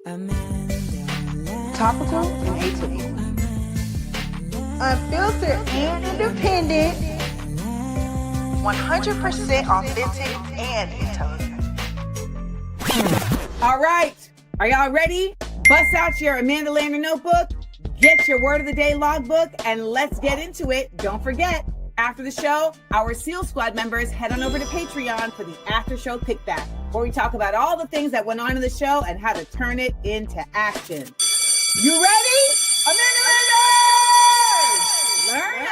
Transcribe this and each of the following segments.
Topical and atypical. Unfiltered and independent. 100% authentic and intelligent. All right. Are y'all ready? Bust out your Amanda Lander notebook, get your word of the day logbook, and let's get into it. Don't forget, after the show, our SEAL Squad members head on over to Patreon for the after show kickback, where we talk about all the things that went on in the show and how to turn it into action. You ready? Amanda Lander! Learn it.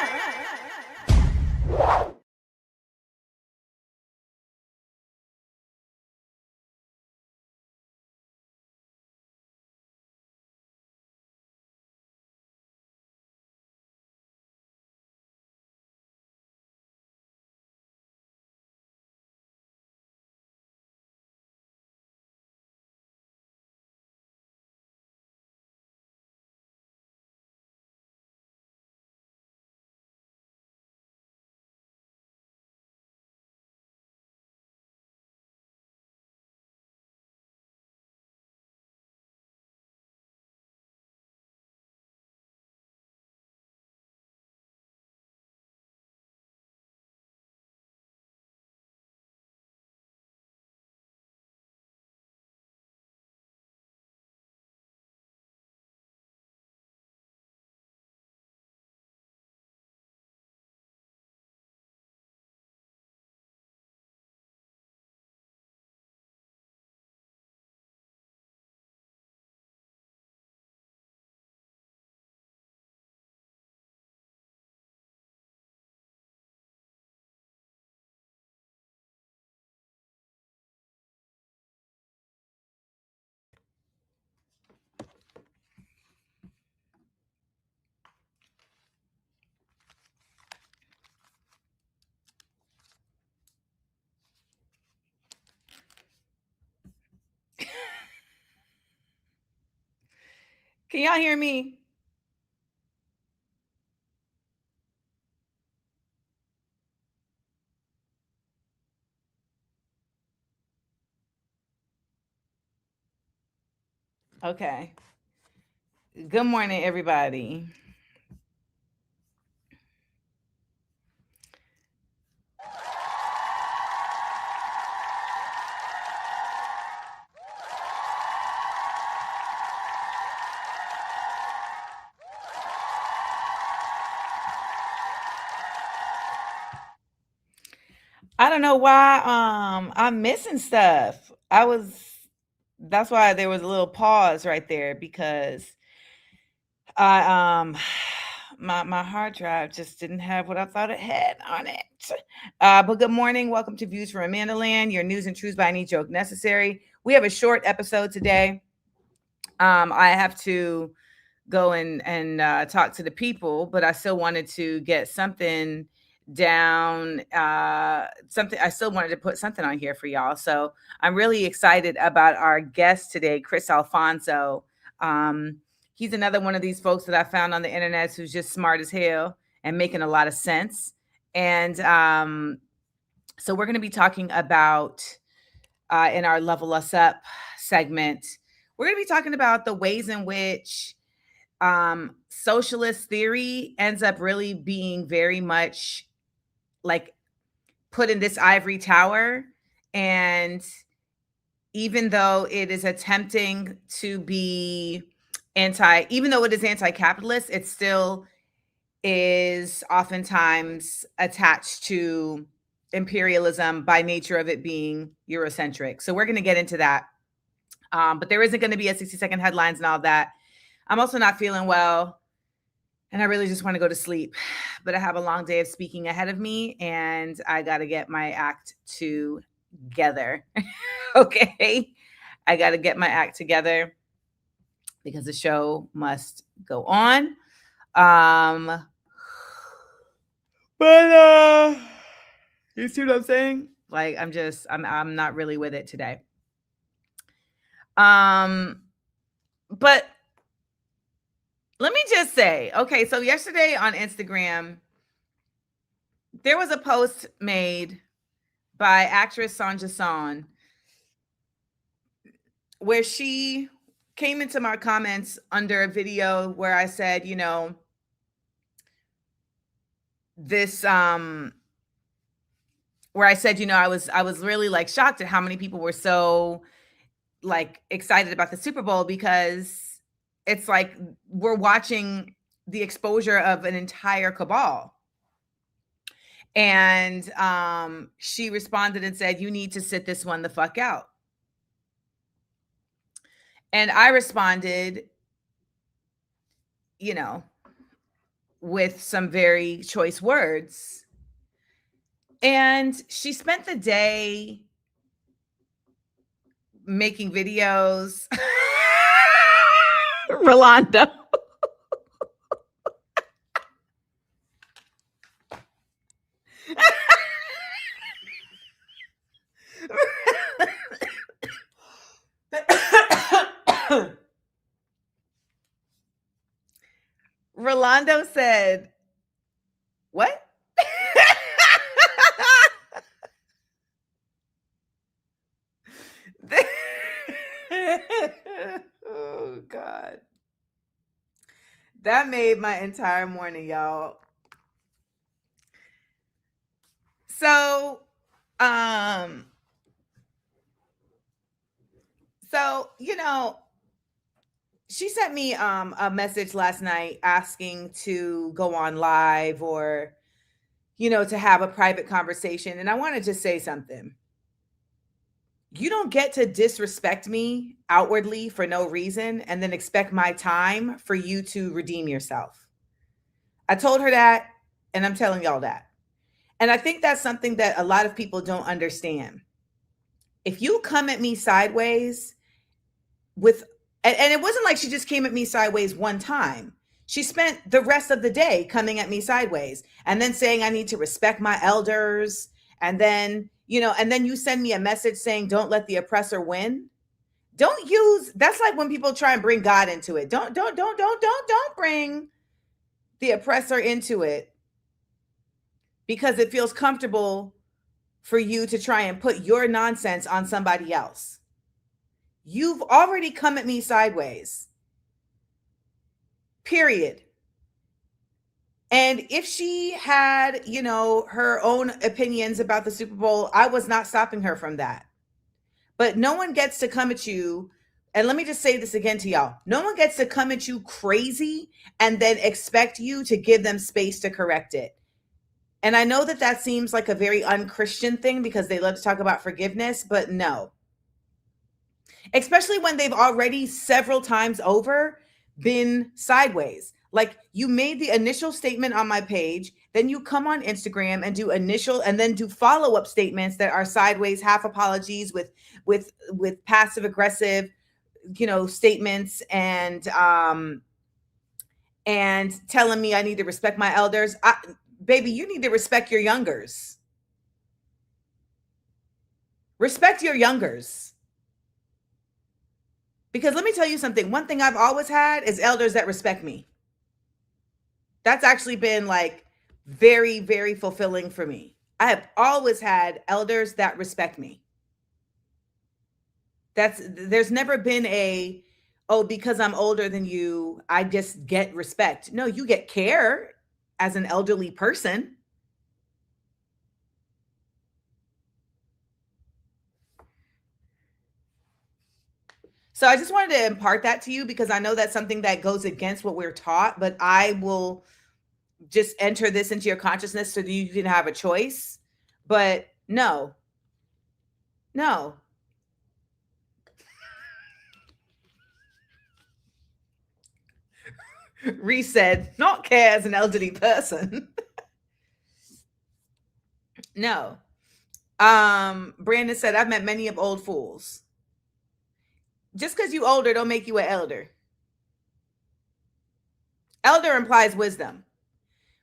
Can y'all hear me? Okay. Good morning, everybody. I don't know why I'm missing stuff. That's why there was a little pause right there, because I my hard drive just didn't have what I thought it had on it. But good morning. Welcome to Views from Amanda Land, your news and truths by any joke necessary. We have a short episode today. I have to go and talk to the people, but I still wanted to get something down. Something I still wanted to put something on here for y'all. So I'm really excited about our guest today, Chris Alfonso. He's another one of these folks that I found on the internet who's just smart as hell and making a lot of sense. And so we're going to be talking about in our Level Us Up segment, we're going to be talking about the ways in which socialist theory ends up really being very much like put in this ivory tower. And even though it is attempting to be even though it is anti-capitalist, it still is oftentimes attached to imperialism by nature of it being Eurocentric. So we're going to get into that. But there isn't going to be a 60-second headlines and all that. I'm also not feeling well, and I really just want to go to sleep. But I have a long day of speaking ahead of me, and I got to get my act together. Okay? I got to get my act together because the show must go on. But you see what I'm saying? Like I'm not really with it today. But let me just say, okay, so yesterday on Instagram, there was a post made by actress Sanja Son where she came into my comments under a video where I said, this where I said, I was really like shocked at how many people were so like excited about the Super Bowl, because it's like we're watching the exposure of an entire cabal. And she responded and said, "You need to sit this one the fuck out." And I responded, with some very choice words. And she spent the day making videos. Rolando. Rolando said, "What?" Oh God. That made my entire morning, y'all. So, she sent me a message last night asking to go on live, or to have a private conversation. And I want to just say something. You don't get to disrespect me outwardly for no reason and then expect my time for you to redeem yourself. I told her that, and I'm telling y'all that. And I think that's something that a lot of people don't understand. If you come at me sideways and it wasn't like she just came at me sideways one time. She spent the rest of the day coming at me sideways and then saying I need to respect my elders. And then, and then you send me a message saying, "Don't let the oppressor win." That's like when people try and bring God into it. Don't bring the oppressor into it, because it feels comfortable for you to try and put your nonsense on somebody else. You've already come at me sideways. Period. And if she had, her own opinions about the Super Bowl, I was not stopping her from that. But no one gets to come at you. And let me just say this again to y'all. No one gets to come at you crazy and then expect you to give them space to correct it. And I know that seems like a very unchristian thing because they love to talk about forgiveness, but no. Especially when they've already several times over been sideways. Like, you made the initial statement on my page, then you come on Instagram and do and then do follow-up statements that are sideways, half apologies with passive aggressive, statements, and telling me I need to respect my elders. Baby, you need to respect your youngers. Respect your youngers. Because let me tell you something. One thing I've always had is elders that respect me. That's actually been like very, very fulfilling for me. I have always had elders that respect me. There's never been because I'm older than you, I just get respect. No, you get care as an elderly person. So I just wanted to impart that to you, because I know that's something that goes against what we're taught, but I will just enter this into your consciousness so that you can have a choice. But no. Reese said, "Not care as an elderly person." No. Brandon said, "I've met many of old fools." Just because you older don't make you an elder. Elder implies wisdom.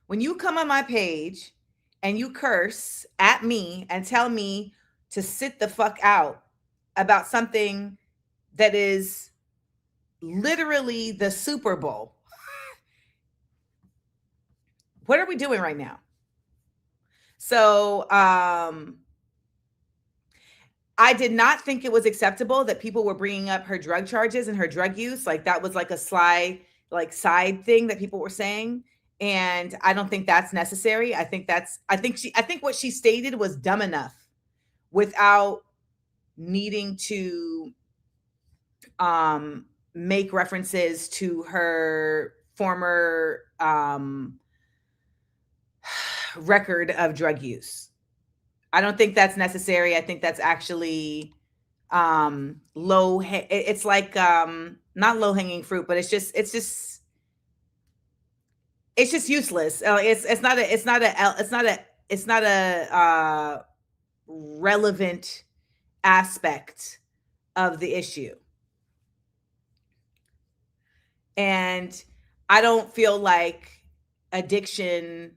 When you come on my page and you curse at me and tell me to sit the fuck out about something that is literally the Super Bowl, what are we doing right now? So, I did not think it was acceptable that people were bringing up her drug charges and her drug use. Like that was like a sly, like side thing that people were saying. And I don't think that's necessary. I think what she stated was dumb enough without needing to make references to her former record of drug use. I don't think that's necessary. I think that's actually it's like not low hanging fruit, but it's just useless. It's not a relevant aspect of the issue. And I don't feel like addiction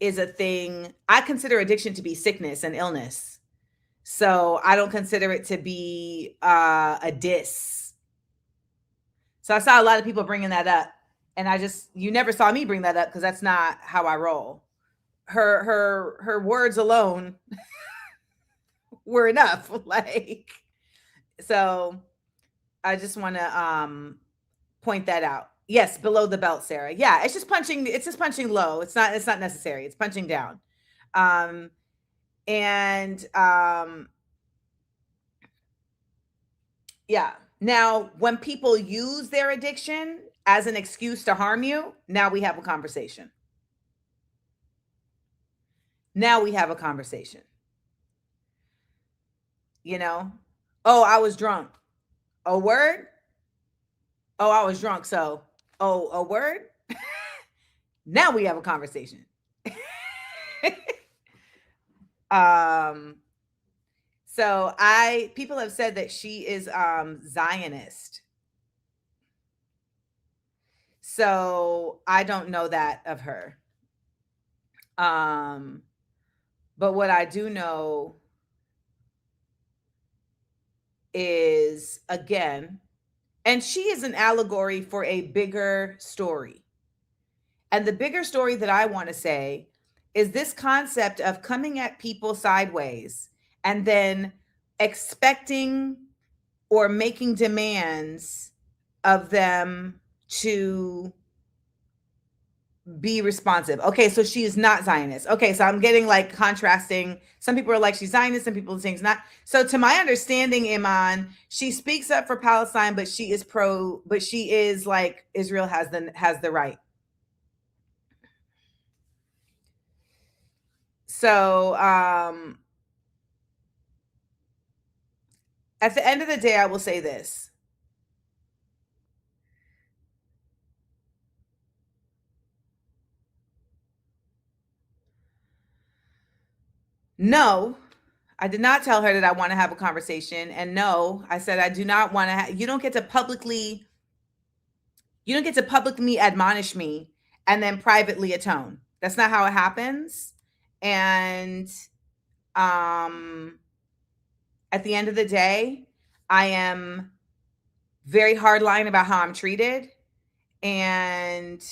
is a thing. I consider addiction to be sickness and illness. So I don't consider it to be a diss. So I saw a lot of people bringing that up. And you never saw me bring that up because that's not how I roll. Her words alone were enough. Like, so I just want to point that out. Yes, below the belt, Sarah. Yeah, it's just punching low. It's not necessary. It's punching down. Yeah. Now, when people use their addiction as an excuse to harm you, now we have a conversation. You know? Oh, I was drunk. Oh, word? Oh, I was drunk. So, oh, a word? Now we have a conversation. So people have said that she is Zionist. So I don't know that of her. But what I do know is, again, and she is an allegory for a bigger story. And the bigger story that I want to say is this concept of coming at people sideways and then expecting or making demands of them to be responsive. Okay, so she is not Zionist. Okay, so I'm getting like contrasting. Some people are like she's Zionist, some people think she's not. So to my understanding, Iman, she speaks up for Palestine, but she is like Israel has the right. So at the end of the day, I will say this. No, I did not tell her that I want to have a conversation. And no, I said I do not want to you don't get to publicly admonish me and then privately atone. That's not how it happens. And at the end of the day, I am very hardline about how I'm treated. And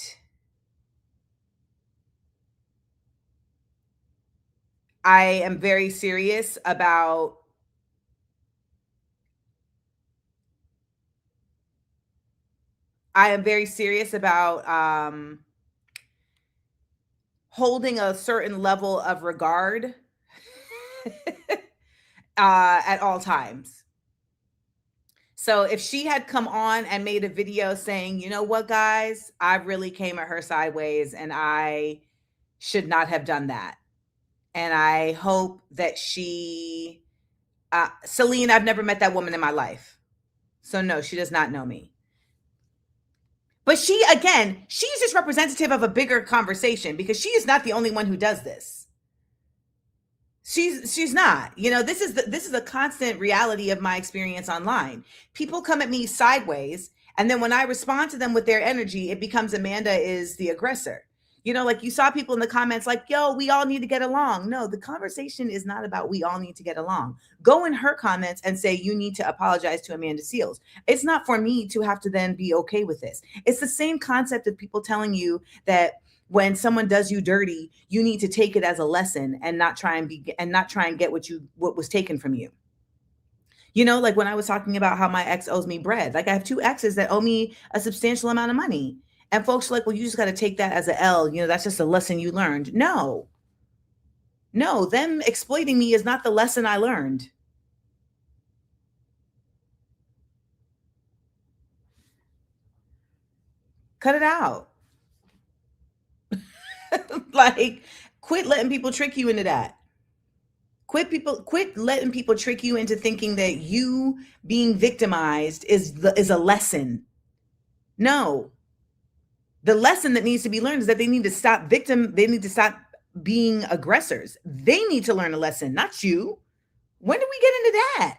I am very serious about holding a certain level of regard at all times. So if she had come on and made a video saying, you know what, guys, I really came at her sideways and I should not have done that. And I hope that Celine, I've never met that woman in my life. So no, she does not know me. But she's just representative of a bigger conversation because she is not the only one who does this. She's not. This is a constant reality of my experience online. People come at me sideways, and then when I respond to them with their energy, it becomes Amanda is the aggressor. Like you saw people in the comments like, yo, we all need to get along. No, the conversation is not about we all need to get along. Go in her comments and say you need to apologize to Amanda Seales. It's not for me to have to then be okay with this. It's the same concept of people telling you that when someone does you dirty, you need to take it as a lesson and not try and get what was taken from you. You know, like when I was talking about how my ex owes me bread, like I have two exes that owe me a substantial amount of money. And folks are like, well, you just got to take that as a L. You know, that's just a lesson you learned. No, no, them exploiting me is not the lesson I learned. Cut it out. Like, quit letting people trick you into that. Quit letting people trick you into thinking that you being victimized is a lesson. No. The lesson that needs to be learned is that they need to stop being aggressors. They need to learn a lesson, not you. When did we get into that?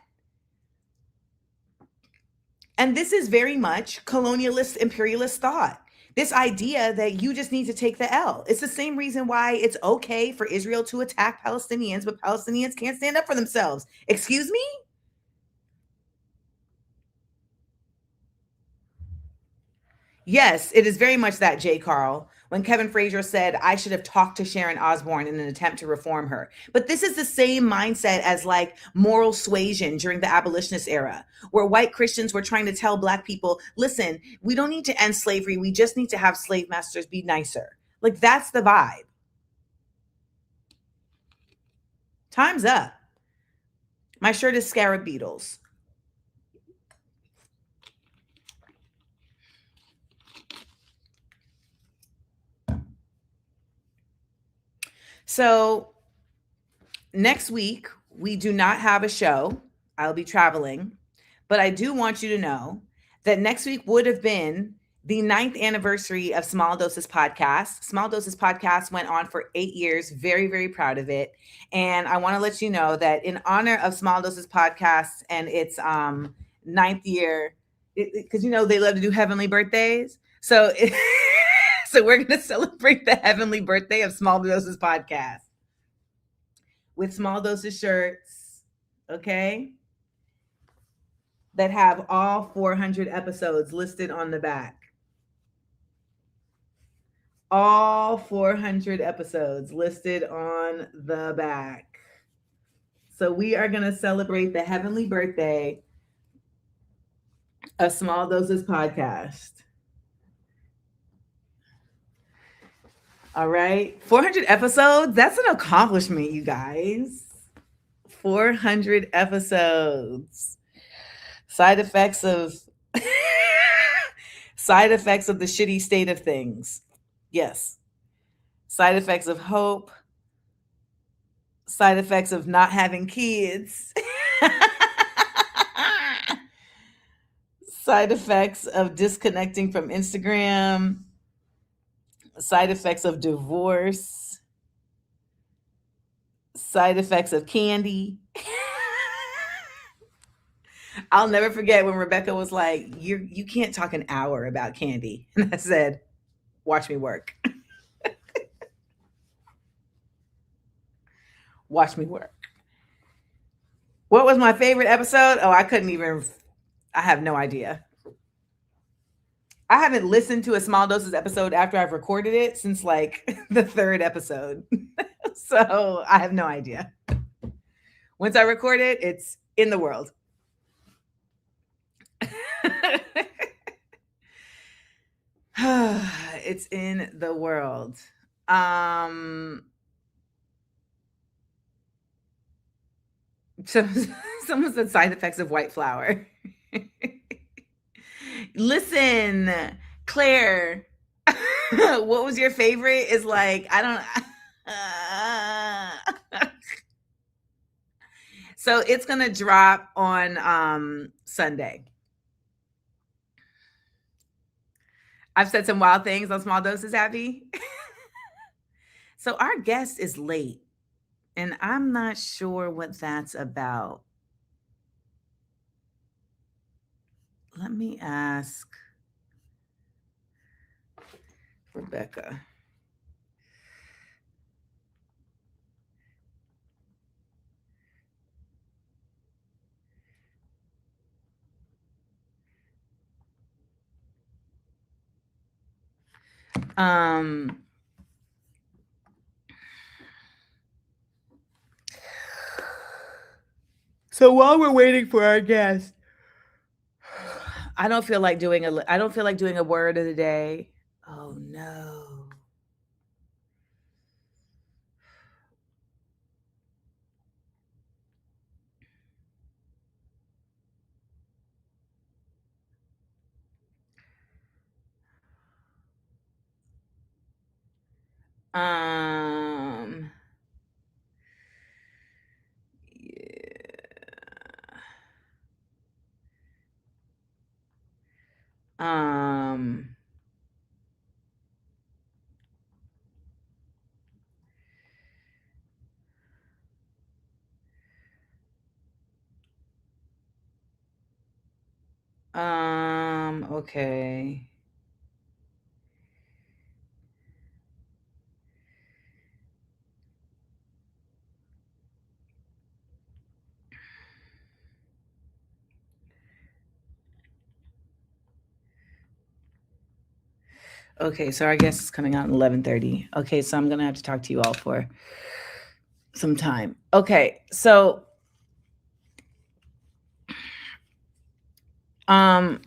And this is very much colonialist, imperialist thought. This idea that you just need to take the L. It's the same reason why it's okay for Israel to attack Palestinians, but Palestinians can't stand up for themselves. Excuse me? Yes, it is very much that, J. Carl. When Kevin Frazier said, I should have talked to Sharon Osbourne in an attempt to reform her. But this is the same mindset as like moral suasion during the abolitionist era, where white Christians were trying to tell Black people, listen, we don't need to end slavery. We just need to have slave masters be nicer. Like that's the vibe. Time's up. My shirt is Scarab Beetles. So next week, we do not have a show. I'll be traveling. But I do want you to know that next week would have been the 9th anniversary of Small Doses Podcast. Small Doses Podcast went on for 8 years. Very, very proud of it. And I want to let you know that in honor of Small Doses Podcast and its 9th year, because you know they love to do heavenly birthdays. So, so we're going to celebrate the heavenly birthday of Small Doses Podcast with Small Doses shirts, okay, that have all 400 episodes listed on the back. All 400 episodes listed on the back. So we are going to celebrate the heavenly birthday of Small Doses Podcast. All right. 400 episodes. That's an accomplishment, you guys. 400 episodes. Side effects of side effects of the shitty state of things. Yes. Side effects of hope. Side effects of not having kids. Side effects of disconnecting from Instagram. Side effects of divorce. Side effects of candy. I'll never forget when Rebecca was like, you can't talk an hour about candy. And I said, watch me work. Watch me work. What was my favorite episode? Oh, I have no idea. I haven't listened to a Small Doses episode after I've recorded it since like the 3rd episode. So I have no idea. Once I record it, it's in the world. It's in the world. So someone said side effects of white flour. Listen, Claire, what was your favorite? Is like, I don't. So it's gonna drop on Sunday. I've said some wild things on Small Doses, Abby. So our guest is late, and I'm not sure what that's about. Let me ask Rebecca. So while we're waiting for our guest, I don't feel like doing a word of the day. Oh no. Um yeah. Okay. Okay, so our guest is coming out at 11:30. Okay, so I'm gonna have to talk to you all for some time. Okay, so I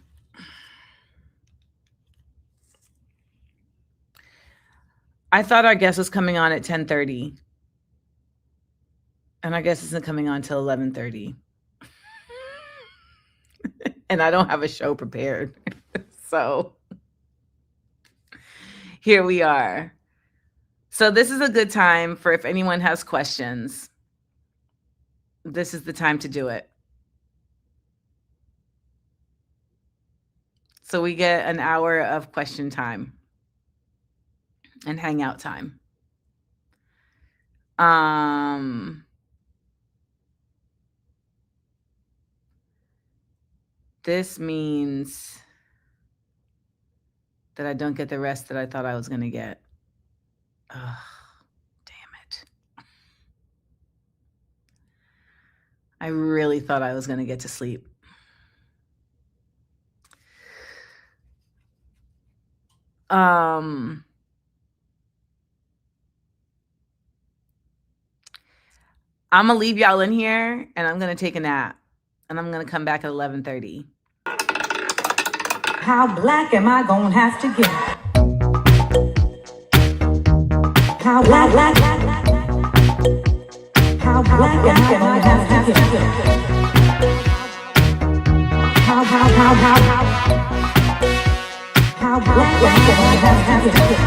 thought our guest was coming on at 10:30. And our guest isn't coming on till 11:30. And I don't have a show prepared. So here we are. So this is a good time for if anyone has questions. This is the time to do it. So we get an hour of question time and hangout time. This means that I don't get the rest that I thought I was going to get. Oh, damn it. I really thought I was going to get to sleep. I'm going to leave y'all in here and I'm going to take a nap and I'm going to come back at 11:30. How black am I going to have to get? How black, how black am I going to have to get? How black am I going to have to get?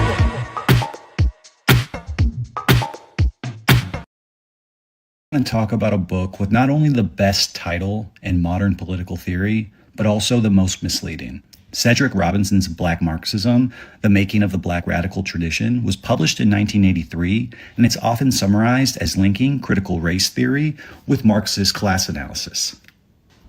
And talk about a book with not only the best title in modern political theory, but also the most misleading. Cedric Robinson's Black Marxism, The Making of the Black Radical Tradition, was published in 1983, and it's often summarized as linking critical race theory with Marxist class analysis.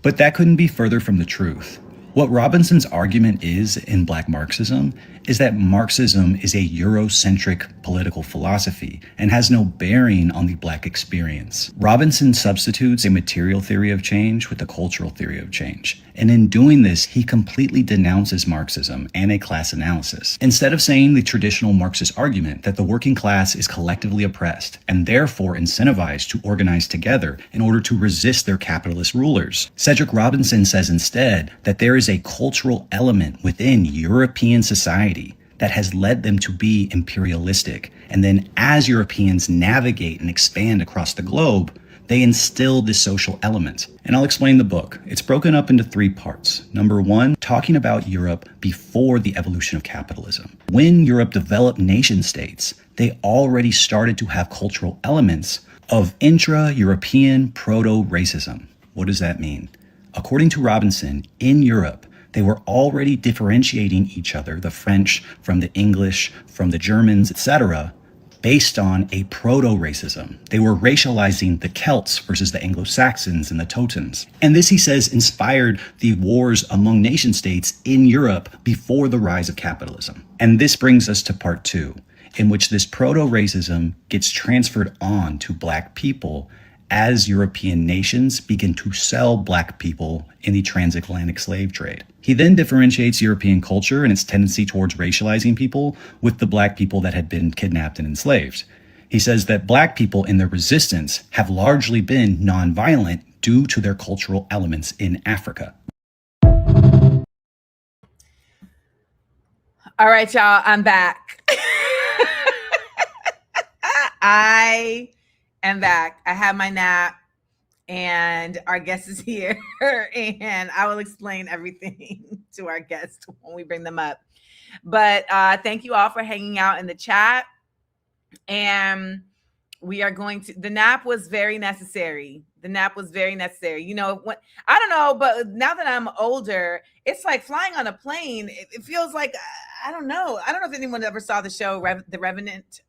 But that couldn't be further from the truth. What Robinson's argument is in Black Marxism is that Marxism is a Eurocentric political philosophy and has no bearing on the Black experience. Robinson substitutes a material theory of change with a cultural theory of change. And in doing this, he completely denounces Marxism and a class analysis. Instead of saying the traditional Marxist argument that the working class is collectively oppressed and therefore incentivized to organize together in order to resist their capitalist rulers, Cedric Robinson says instead that there is a cultural element within European society that has led them to be imperialistic. And then as Europeans navigate and expand across the globe, they instill this social element. And I'll explain the book. It's broken up into 3 parts. Number 1, talking about Europe before the evolution of capitalism. When Europe developed nation states, they already started to have cultural elements of intra-European proto-racism. What does that mean? According to Robinson, in Europe, they were already differentiating each other, the French from the English, from the Germans, etc., based on a proto-racism. They were racializing the Celts versus the Anglo-Saxons and the Teutons. And this, he says, inspired the wars among nation states in Europe before the rise of capitalism. And this brings us to part 2, in which this proto-racism gets transferred on to Black people as European nations begin to sell Black people in the transatlantic slave trade. He then differentiates European culture and its tendency towards racializing people with the Black people that had been kidnapped and enslaved. He says that Black people in their resistance have largely been nonviolent due to their cultural elements in Africa. All right, y'all, I'm back. I am back. I had my nap and our guest is here and I will explain everything to our guests when we bring them up. But thank you all for hanging out in the chat. And we are going to, the nap was very necessary. The nap was very necessary. You know, when, I don't know, but now that I'm older, it's like flying on a plane. It feels like, I don't know. I don't know if anyone ever saw the show, The Revenant.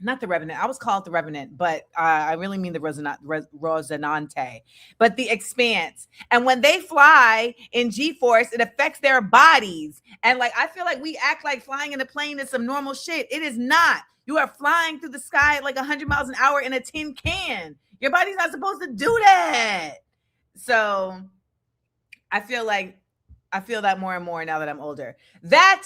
Not The Revenant. I always call it The Revenant, but I really mean the Rosinante. But The Expanse. And when they fly in G-force, it affects their bodies. And like, I feel like we act like flying in a plane is some normal shit. It is not. You are flying through the sky at like 100 miles an hour in a tin can. Your body's not supposed to do that. So I feel that more and more now that I'm older. That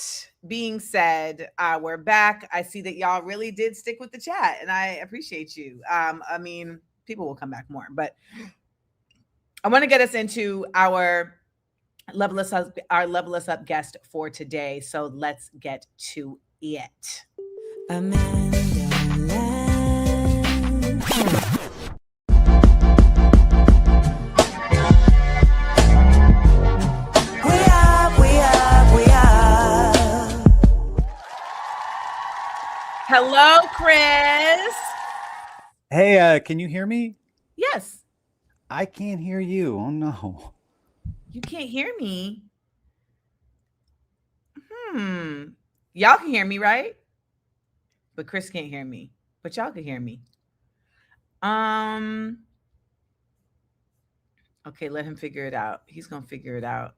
being said, we're back. I see that y'all really did stick with the chat, and I appreciate you. I mean, people will come back more, but I want to get us into our level us up guest for today. So let's get to it. Amanda Land. Hello, Chris. Hey, can you hear me? Yes. I can't hear you. Oh no. You can't hear me. Y'all can hear me, right? But Chris can't hear me. But y'all can hear me. Okay, let him figure it out. He's gonna figure it out.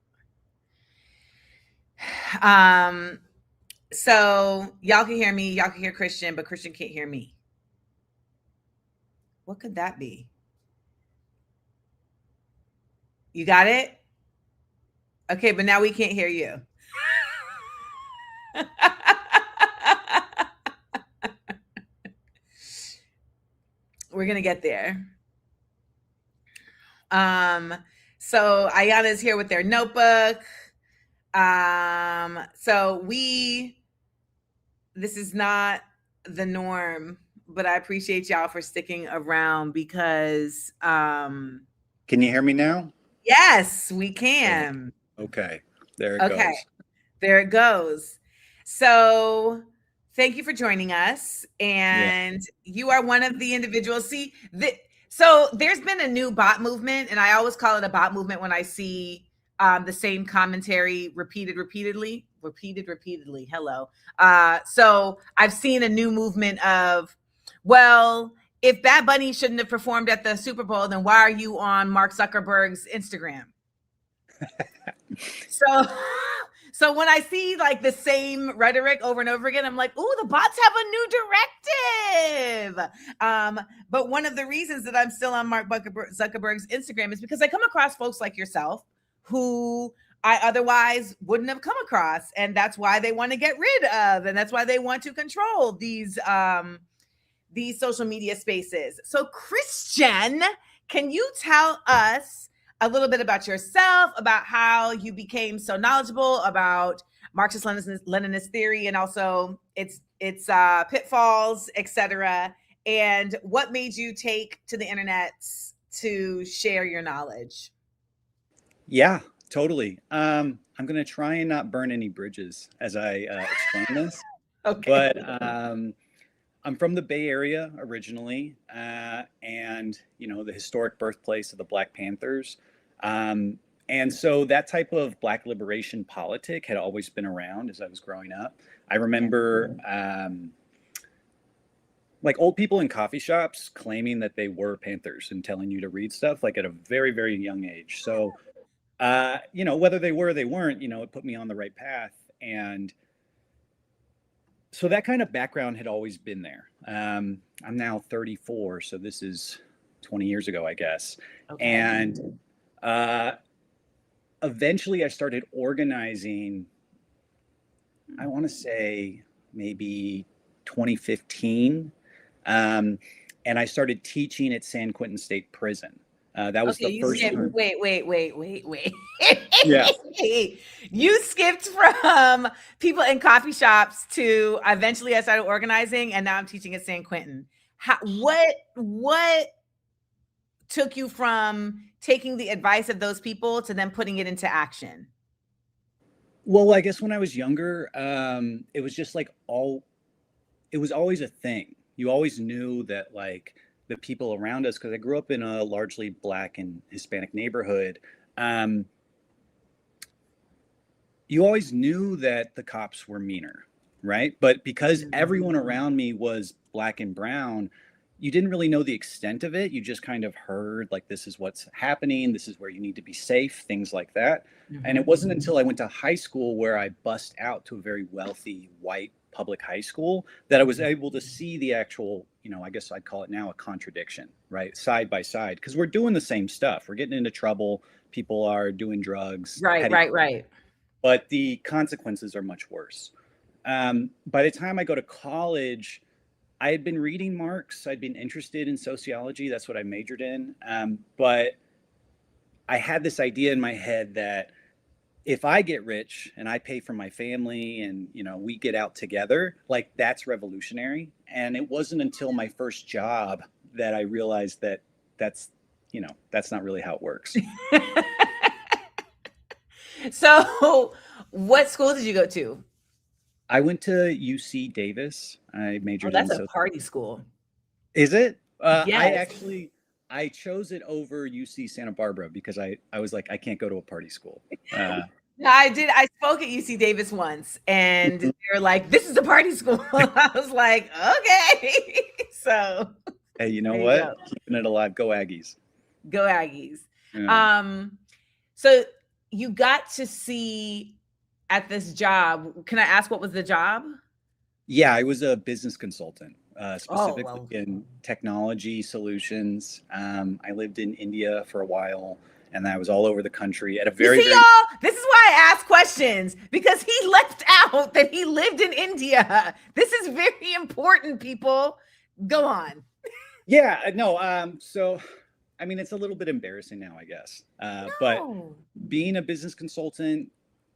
So y'all can hear me, y'all can hear Christian, but Christian can't hear me. What could that be? You got it? Okay, but now we can't hear you. We're gonna get there. So Ayana's here with their notebook. So this is not the norm, but I appreciate y'all for sticking around because Can you hear me now? Yes, we can. Okay. There it goes. There it goes. So thank you for joining us. And you are one of the individuals. So there's been a new bot movement, and I always call it a bot movement when I see the same commentary repeatedly. Hello. So I've seen a new movement of, well, if Bad Bunny shouldn't have performed at the Super Bowl, then why are you on Mark Zuckerberg's Instagram? So when I see like the same rhetoric over and over again, I'm like, ooh, the bots have a new directive. But one of the reasons that I'm still on Mark Zuckerberg's Instagram is because I come across folks like yourself who I otherwise wouldn't have come across. And that's why they want to get rid of, and that's why they want to control these social media spaces. So Christian, can you tell us a little bit about yourself, about how you became so knowledgeable about Marxist Leninist theory and also its pitfalls, etc., and what made you take to the internet to share your knowledge? Yeah, totally. I'm going to try and not burn any bridges as I explain this. Okay. But I'm from the Bay Area originally, and the historic birthplace of the Black Panthers. And so that type of Black liberation politic had always been around as I was growing up. I remember like old people in coffee shops claiming that they were Panthers and telling you to read stuff like at a very, very young age. So, whether they were or they weren't, it put me on the right path. And so that kind of background had always been there. I'm now 34, so this is 20 years ago, I guess. Okay. And eventually I started organizing, I want to say maybe 2015. and I started teaching at San Quentin State Prison. That was Okay, the you first skipped. time. Wait. Yeah. You skipped from people in coffee shops to eventually I started organizing, and now I'm teaching at San Quentin. What took you from taking the advice of those people to then putting it into action? Well, I guess when I was younger, it was just like it was always a thing. You always knew that like the people around us, because I grew up in a largely Black and Hispanic neighborhood. You always knew that the cops were meaner, right? But because everyone around me was Black and brown, you didn't really know the extent of it. You just kind of heard like, this is what's happening. This is where you need to be safe, things like that. And it wasn't until I went to high school where I bust out to a very wealthy white public high school that I was able to see the actual, I guess I'd call it now a contradiction, right? Side by side, because we're doing the same stuff. We're getting into trouble. People are doing drugs. Right. But the consequences are much worse. By the time I go to college, I had been reading Marx. I'd been interested in sociology. That's what I majored in. But I had this idea in my head that if I get rich and I pay for my family and, we get out together, like that's revolutionary. And it wasn't until my first job that I realized that that's not really how it works. So what school did you go to? I went to UC Davis. I majored in That's a party school. Is it? Yes. I chose it over UC Santa Barbara because I was like, I can't go to a party school. I did. I spoke at UC Davis once, and they were like, "This is a party school." I was like, "Okay." So, hey, you know what? Keeping it alive. Go Aggies. Go Aggies. Yeah. So you got to see at this job. Can I ask what was the job? Yeah, I was a business consultant, specifically in technology solutions. I lived in India for a while, and I was all over the country at a very, y'all, this is why I ask questions, because he left out that he lived in India. This is very important, people. Go on. Yeah, no. So, I mean, it's a little bit embarrassing now, I guess. But being a business consultant,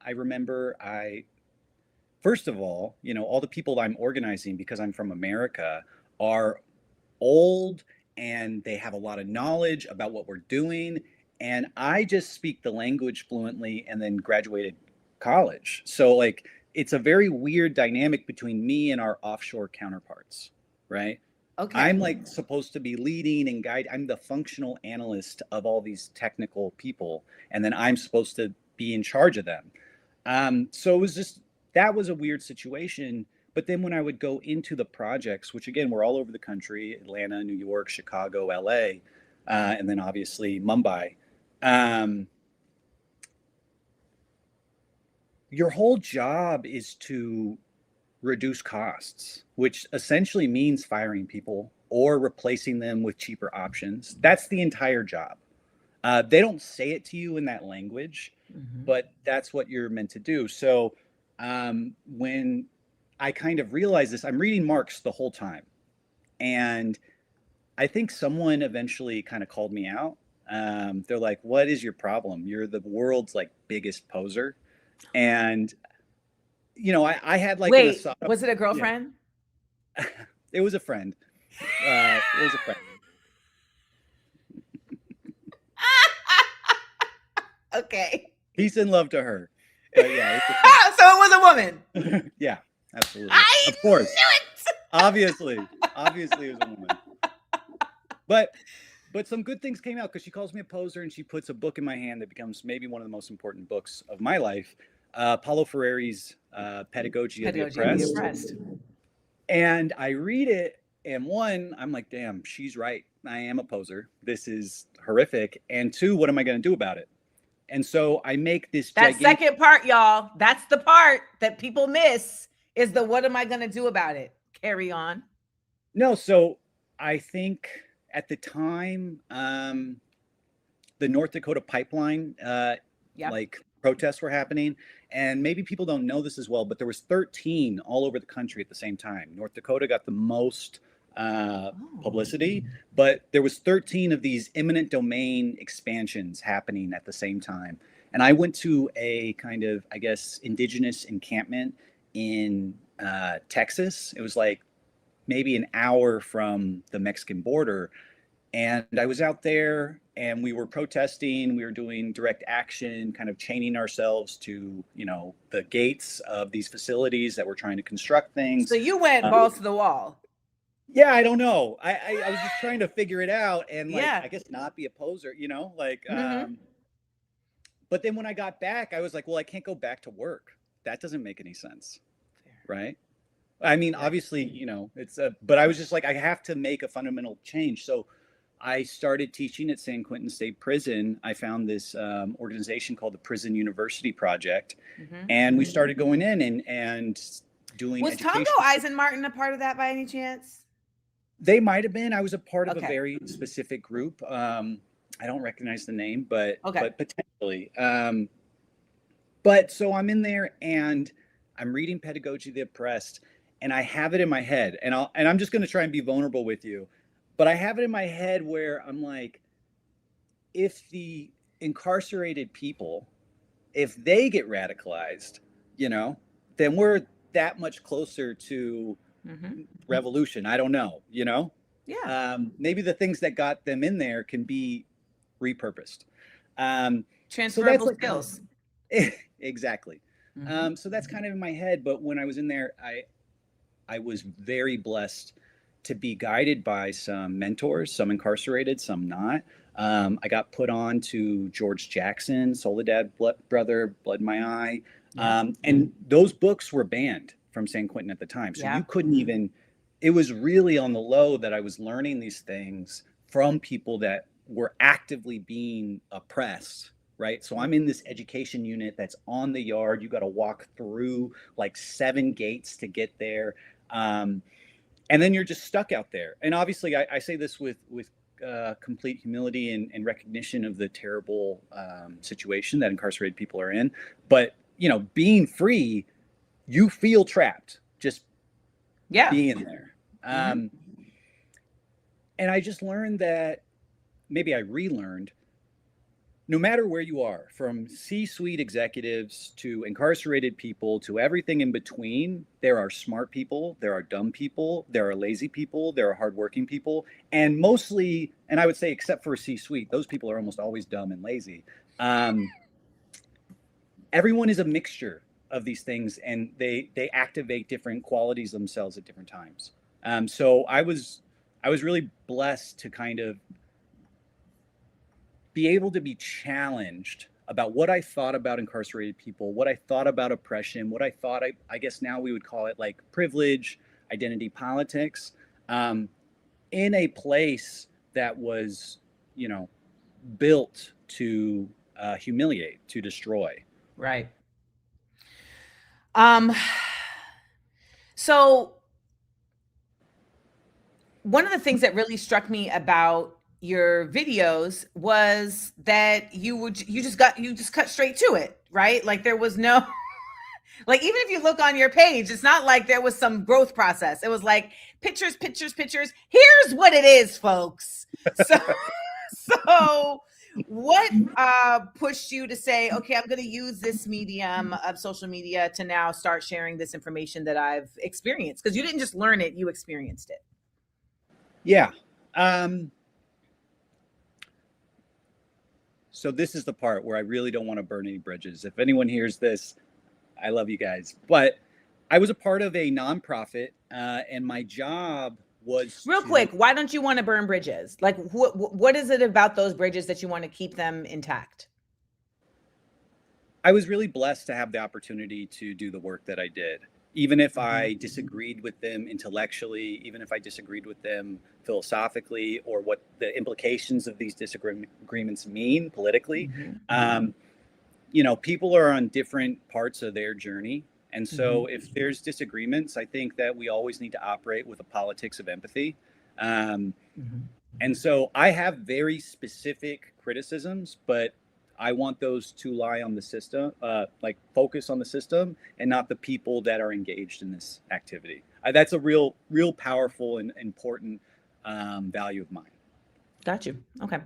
I remember first of all, all the people I'm organizing, because I'm from America, are old and they have a lot of knowledge about what we're doing. And I just speak the language fluently and then graduated college. So like, it's a very weird dynamic between me and our offshore counterparts, right? Okay. I'm like supposed to be leading and guide. I'm the functional analyst of all these technical people. And then I'm supposed to be in charge of them. So it was that was a weird situation. But then when I would go into the projects, which again, were all over the country, Atlanta, New York, Chicago, LA, and then obviously Mumbai, your whole job is to reduce costs, which essentially means firing people or replacing them with cheaper options. That's the entire job. They don't say it to you in that language, but that's what you're meant to do. So when I kind of realized this, I'm reading Marx the whole time. And I think someone eventually kind of called me out. They're like, what is your problem? You're the world's like biggest poser. And, I had like, wait, was it a girlfriend? Yeah. It was a friend. It was a friend. Okay. Peace and love to her. But yeah. So it was a woman. Yeah, absolutely. Of course. Knew it. Obviously it was a woman. But some good things came out because she calls me a poser and she puts a book in my hand that becomes maybe one of the most important books of my life. Paulo Freire's Pedagogy of the Oppressed. And I read it, and one, I'm like, damn, she's right. I am a poser. This is horrific. And two, what am I going to do about it? And so I make this second part, y'all. That's the part that people miss, is the what am I going to do about it? Carry on. No, so I think at the time, the North Dakota pipeline, like protests were happening. And maybe people don't know this as well, but there was 13 all over the country at the same time. North Dakota got the most publicity, but there was 13 of these eminent domain expansions happening at the same time. And I went to a kind of, I guess, indigenous encampment in Texas. It was like maybe an hour from the Mexican border. And I was out there and we were protesting, we were doing direct action, kind of chaining ourselves to, the gates of these facilities that were trying to construct things. So you went balls to the wall. Yeah, I don't know. I was just trying to figure it out and I guess not be a poser, but then when I got back, I was like, well, I can't go back to work. That doesn't make any sense. Right. I mean, obviously, but I was just like, I have to make a fundamental change. So I started teaching at San Quentin State Prison. I found this organization called the Prison University Project, and we started going in and doing. Was education. Tongo Eisenmartin a part of that by any chance? They might have been. I was a part of a very specific group. I don't recognize the name, but potentially. But so I'm in there and I'm reading Pedagogy of the Oppressed, and I have it in my head, and I'm just going to try and be vulnerable with you. But I have it in my head where I'm like, if the incarcerated people, if they get radicalized, then we're that much closer to revolution. I don't know, Yeah. Maybe the things that got them in there can be repurposed. Transferable skills. Exactly. So that's kind of in my head. But when I was in there, I was very blessed to be guided by some mentors, some incarcerated, some not. I got put on to George Jackson, Soledad Brother, Blood in My Eye. And those books were banned from San Quentin at the time. So you couldn't even, it was really on the low that I was learning these things from people that were actively being oppressed, right? So I'm in this education unit that's on the yard. You got to walk through like 7 gates to get there. And then you're just stuck out there. And obviously I say this with complete humility and recognition of the terrible situation that incarcerated people are in. But, being free, you feel trapped just being there. And I just learned that, maybe I relearned, no matter where you are, from C-suite executives to incarcerated people to everything in between, there are smart people, there are dumb people, there are lazy people, there are hardworking people, and mostly, and I would say except for C-suite, those people are almost always dumb and lazy. Everyone is a mixture of these things, and they activate different qualities themselves at different times. So I was really blessed to kind of be able to be challenged about what I thought about incarcerated people, what I thought about oppression, what I thought, I guess now we would call it like privilege, identity politics, in a place that was, built to humiliate, to destroy. Right. So one of the things that really struck me about your videos was that you just cut straight to it, right? Like there was no, like, even if you look on your page, it's not like there was some growth process. It was like pictures. Here's what it is, folks. So what pushed you to say, okay, I'm going to use this medium of social media to now start sharing this information that I've experienced? Because you didn't just learn it, you experienced it. Yeah. So this is the part where I really don't want to burn any bridges. If anyone hears this, I love you guys. But I was a part of a nonprofit, and my job was real quick. Why don't you want to burn bridges? Like, what is it about those bridges that you want to keep them intact? I was really blessed to have the opportunity to do the work that I did, even if I disagreed with them intellectually, even if I disagreed with them philosophically, or what the implications of these disagreements mean politically. People are on different parts of their journey. And so if there's disagreements, I think that we always need to operate with a politics of empathy. And so I have very specific criticisms, but I want those to lie on the system, like focus on the system and not the people that are engaged in this activity. That's a real powerful and important value of mine. Got you. Okay.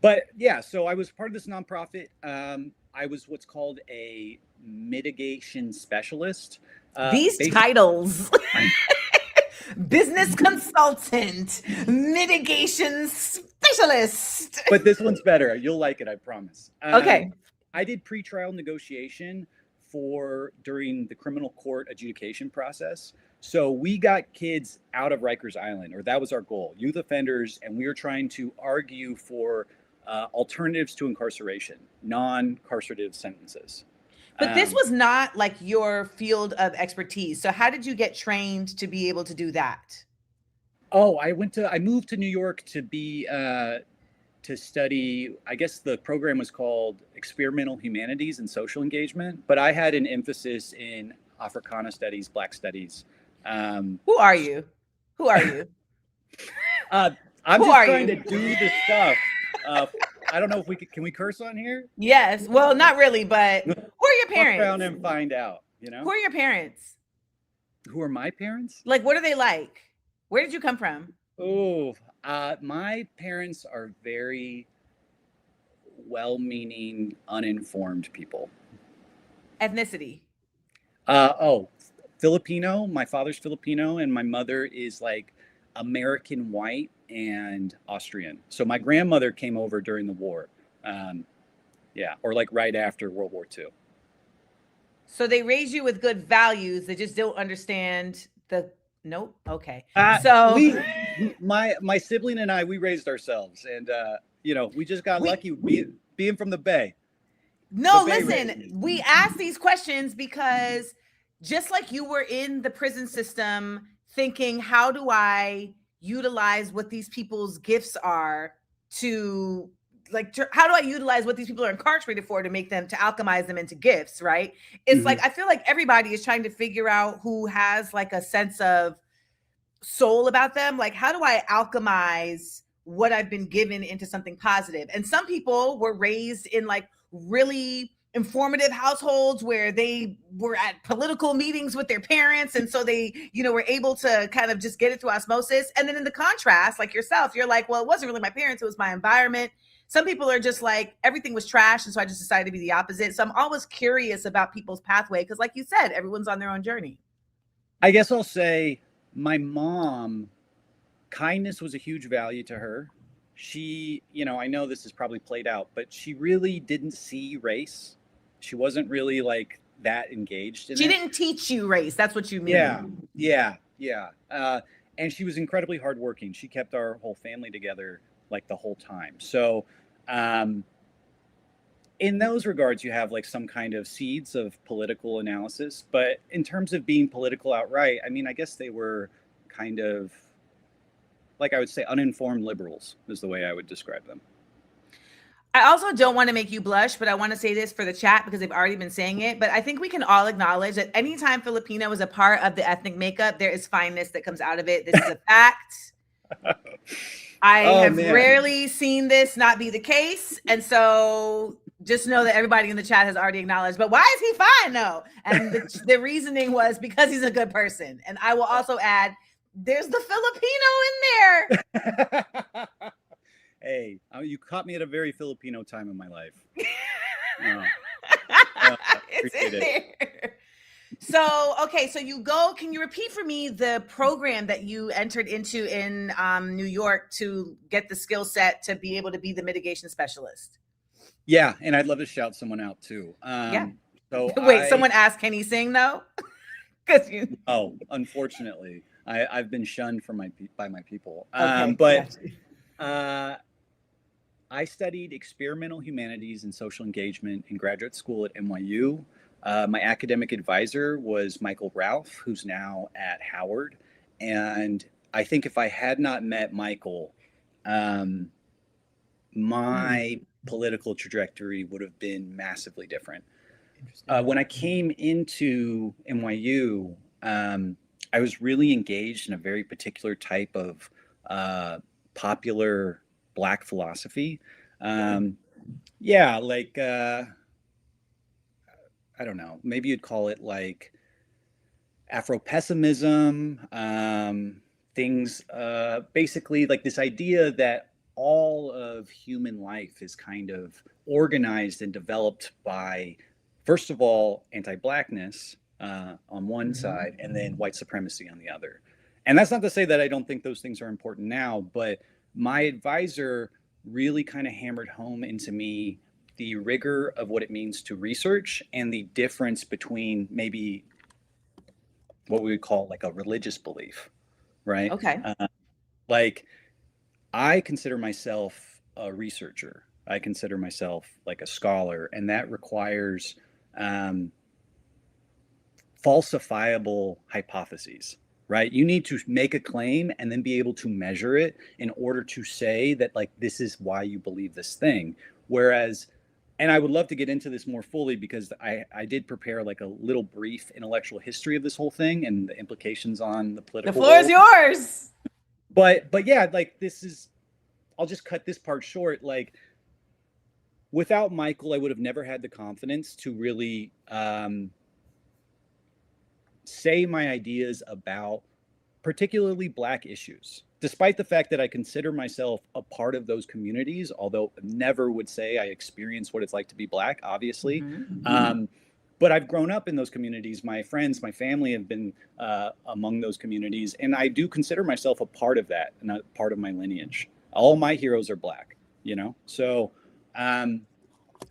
But yeah, so I was part of this nonprofit. I was what's called a mitigation specialist. These titles. Business consultant, mitigation specialist. But this one's better. You'll like it, I promise. Okay. I did pretrial negotiation during the criminal court adjudication process. So we got kids out of Rikers Island, or that was our goal, youth offenders, and we were trying to argue for alternatives to incarceration, non-carcerative sentences. But this was not like your field of expertise. So how did you get trained to be able to do that? Oh, I moved to New York to study, I guess the program was called Experimental Humanities and Social Engagement, but I had an emphasis in Africana Studies, Black Studies. Who are you? I'm trying to do the stuff. I don't know if can we curse on here? Yes. Well, not really, but who are your parents? Walk around and find out, Who are your parents? Who are my parents? Like, what are they like? Where did you come from? Oh, my parents are very well-meaning, uninformed people. Ethnicity? Filipino. My father's Filipino, and my mother is like American white and Austrian. So my grandmother came over during the war. Or like right after World War II. So they raise you with good values. They just don't understand nope. Okay. My sibling and I, we raised ourselves, and we just got lucky being from the Bay. No, listen, we ask these questions because just like you were in the prison system thinking, how do I utilize what these people's gifts are how do I utilize what these people are incarcerated for to alchemize them into gifts, right? It's like, I feel like everybody is trying to figure out who has like a sense of soul about them. Like, how do I alchemize what I've been given into something positive? And some people were raised in like really informative households where they were at political meetings with their parents. And so they, were able to kind of just get it through osmosis. And then in the contrast, like yourself, you're like, well, it wasn't really my parents, it was my environment. Some people are just like, everything was trash. And so I just decided to be the opposite. So I'm always curious about people's pathway. Cause like you said, everyone's on their own journey. I guess I'll say my mom, kindness was a huge value to her. She, I know this is probably played out, but she really didn't see race. She wasn't really like that engaged in it. She didn't teach you race. That's what you mean. Yeah. And she was incredibly hardworking. She kept our whole family together like the whole time. So in those regards, you have like some kind of seeds of political analysis. But in terms of being political outright, I mean, I guess they were kind of, like I would say, uninformed liberals is the way I would describe them. I also don't want to make you blush, but I want to say this for the chat because they've already been saying it. But I think we can all acknowledge that anytime Filipino is a part of the ethnic makeup, there is fineness that comes out of it. This is a fact. I have rarely seen this not be the case. And so just know that everybody in the chat has already acknowledged, but why is he fine though? And the reasoning was because he's a good person. And I will also add, there's the Filipino in there. Hey, you caught me at a very Filipino time in my life. It's in there. So, okay, so can you repeat for me the program that you entered into in New York to get the skill set to be able to be the mitigation specialist? Yeah, and I'd love to shout someone out too. So wait, someone asked, can he sing though? Oh, unfortunately, I've been shunned by my people. Okay, I studied experimental humanities and social engagement in graduate school at NYU. My academic advisor was Michael Ralph, who's now at Howard. And I think if I had not met Michael, my political trajectory would have been massively different. When I came into NYU, I was really engaged in a very particular type of popular Black philosophy. Yeah, like I don't know, maybe you'd call it like Afro-pessimism, things, basically like this idea that all of human life is kind of organized and developed by, first of all, anti-blackness on one side, and then white supremacy on the other. And that's not to say that I don't think those things are important now, but my advisor really kind of hammered home into me the rigor of what it means to research and the difference between maybe what we would call like a religious belief, right? Okay. Like I consider myself a researcher. I consider myself like a scholar, and that requires um, falsifiable hypotheses, right? You need to make a claim and then be able to measure it in order to say that like this is why you believe this thing. Whereas, and I would love to get into this more fully because I did prepare like a little brief intellectual history of this whole thing and the implications on the The political floor is world. yours. But yeah, like this is, I'll just cut this part short. Like without Michael, I would have never had the confidence to really say my ideas about particularly Black issues, despite the fact that I consider myself a part of those communities, although never would say I experience what it's like to be Black, obviously. But I've grown up in those communities. My friends, my family have been among those communities, and I do consider myself a part of that and a part of my lineage. All my heroes are Black, you know? So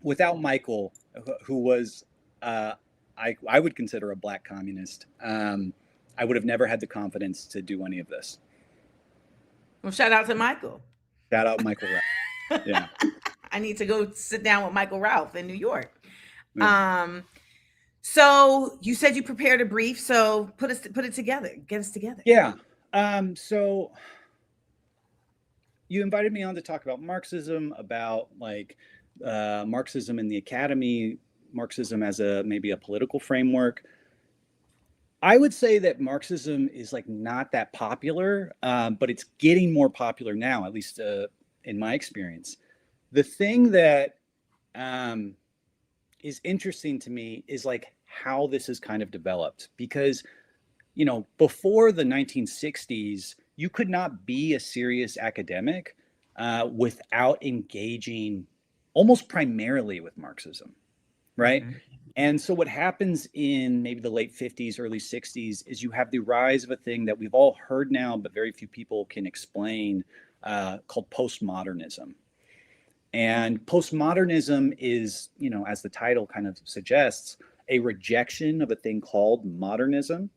without Michael, who was, I would consider a Black communist, I would have never had the confidence to do any of this. Well, shout out to Michael. Shout out Michael Ralph. Yeah. I need to go sit down with Michael Ralph in New York. Yeah. So you said you prepared a brief. So put it together. Get us together. Yeah. So you invited me on to talk about Marxism, about like Marxism in the academy, Marxism as maybe a political framework. I would say that Marxism is like not that popular, but it's getting more popular now, at least in my experience. The thing that is interesting to me is like how this has kind of developed, because, you know, before the 1960s, you could not be a serious academic without engaging almost primarily with Marxism, right? And so what happens in maybe the late 50s, early 60s is you have the rise of a thing that we've all heard now, but very few people can explain, called postmodernism. And postmodernism is, you know, as the title kind of suggests, a rejection of a thing called modernism.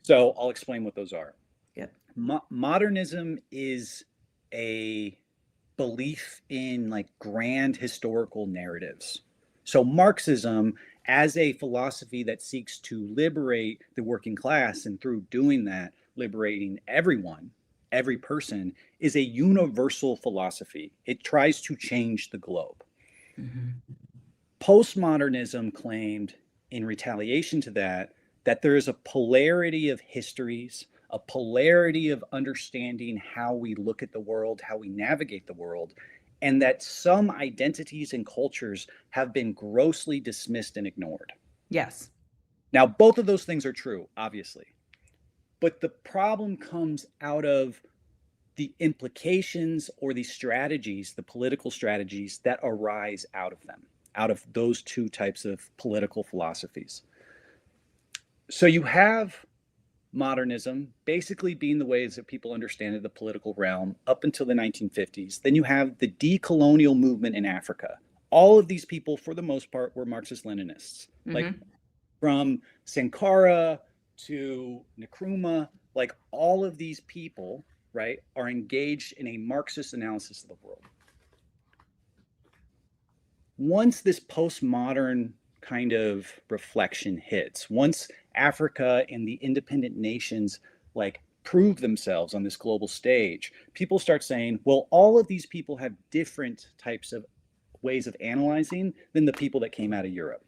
So I'll explain what those are. Yep. Modernism is a belief in like grand historical narratives. So Marxism, as a philosophy that seeks to liberate the working class, and through doing that, liberating everyone, every person, is a universal philosophy. It tries to change the globe. Postmodernism claimed, in retaliation to that, that there is a polarity of histories, a polarity of understanding how we look at the world, how we navigate the world, and that some identities and cultures have been grossly dismissed and ignored. Yes. Now, both of those things are true, obviously. But the problem comes out of the implications or the strategies, the political strategies that arise out of them, out of those two types of political philosophies. So you have modernism basically being the ways that people understand the political realm up until the 1950s. Then you have the decolonial movement in Africa. All of these people, for the most part, were Marxist-Leninists. Like from Sankara to Nkrumah, like all of these people, right, are engaged in a Marxist analysis of the world. Once this postmodern kind of reflection hits, once Africa and the independent nations like prove themselves on this global stage, people start saying, well, all of these people have different types of ways of analyzing than the people that came out of Europe.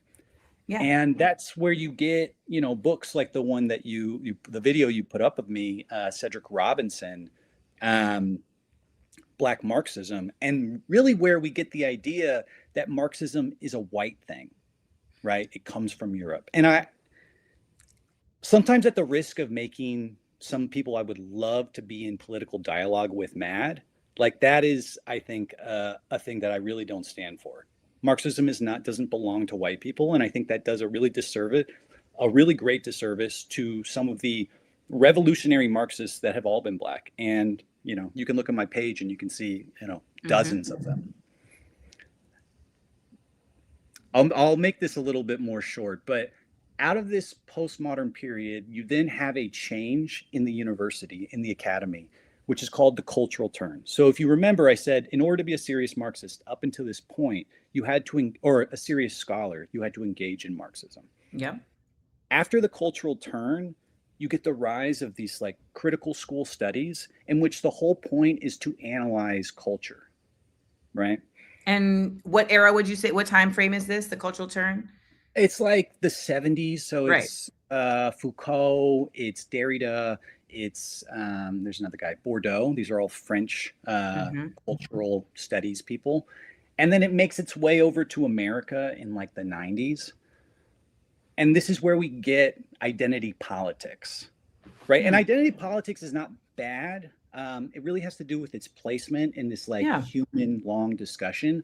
Yeah. And that's where you get, you know, books like the one that the video you put up of me, Cedric Robinson, Black Marxism, and really where we get the idea that Marxism is a white thing, right? It comes from Europe. And I sometimes, at the risk of making some people I would love to be in political dialogue with mad, like that is, I think, a thing that I really don't stand for. Marxism doesn't belong to white people, and I think that does a really great disservice to some of the revolutionary Marxists that have all been Black. And you can look at my page and you can see dozens of them. I'll make this a little bit more short, but out of this postmodern period, you then have a change in the university, in the academy, which is called the cultural turn. So if you remember, I said, in order to be a serious Marxist, up until this point, you had to, or a serious scholar, you had to engage in Marxism. Yeah. After the cultural turn, you get the rise of these like critical school studies in which the whole point is to analyze culture, right? And what era would you say, what time frame is this, the cultural turn? It's like the 70s. So Right. it's Foucault, it's Derrida, it's there's another guy, Bordeaux. These are all French cultural studies people. And then it makes its way over to America in like the 90s. And this is where we get identity politics, right? And identity politics is not bad. It really has to do with its placement in this like human long discussion.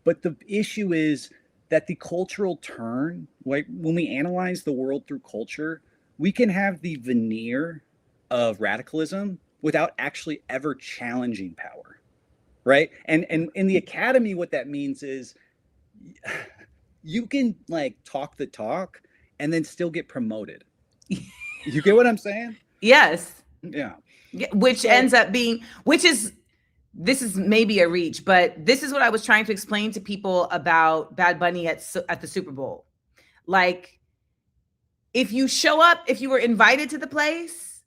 But the issue is that the cultural turn, like when we analyze the world through culture, we can have the veneer of radicalism without actually ever challenging power, right? And in the academy, what that means is you can like talk the talk and then still get promoted. You get what I'm saying? Yes. Yeah. Which ends up being, this is maybe a reach, but this is what I was trying to explain to people about Bad Bunny at the Super Bowl. Like, if you show up, if you were invited to the place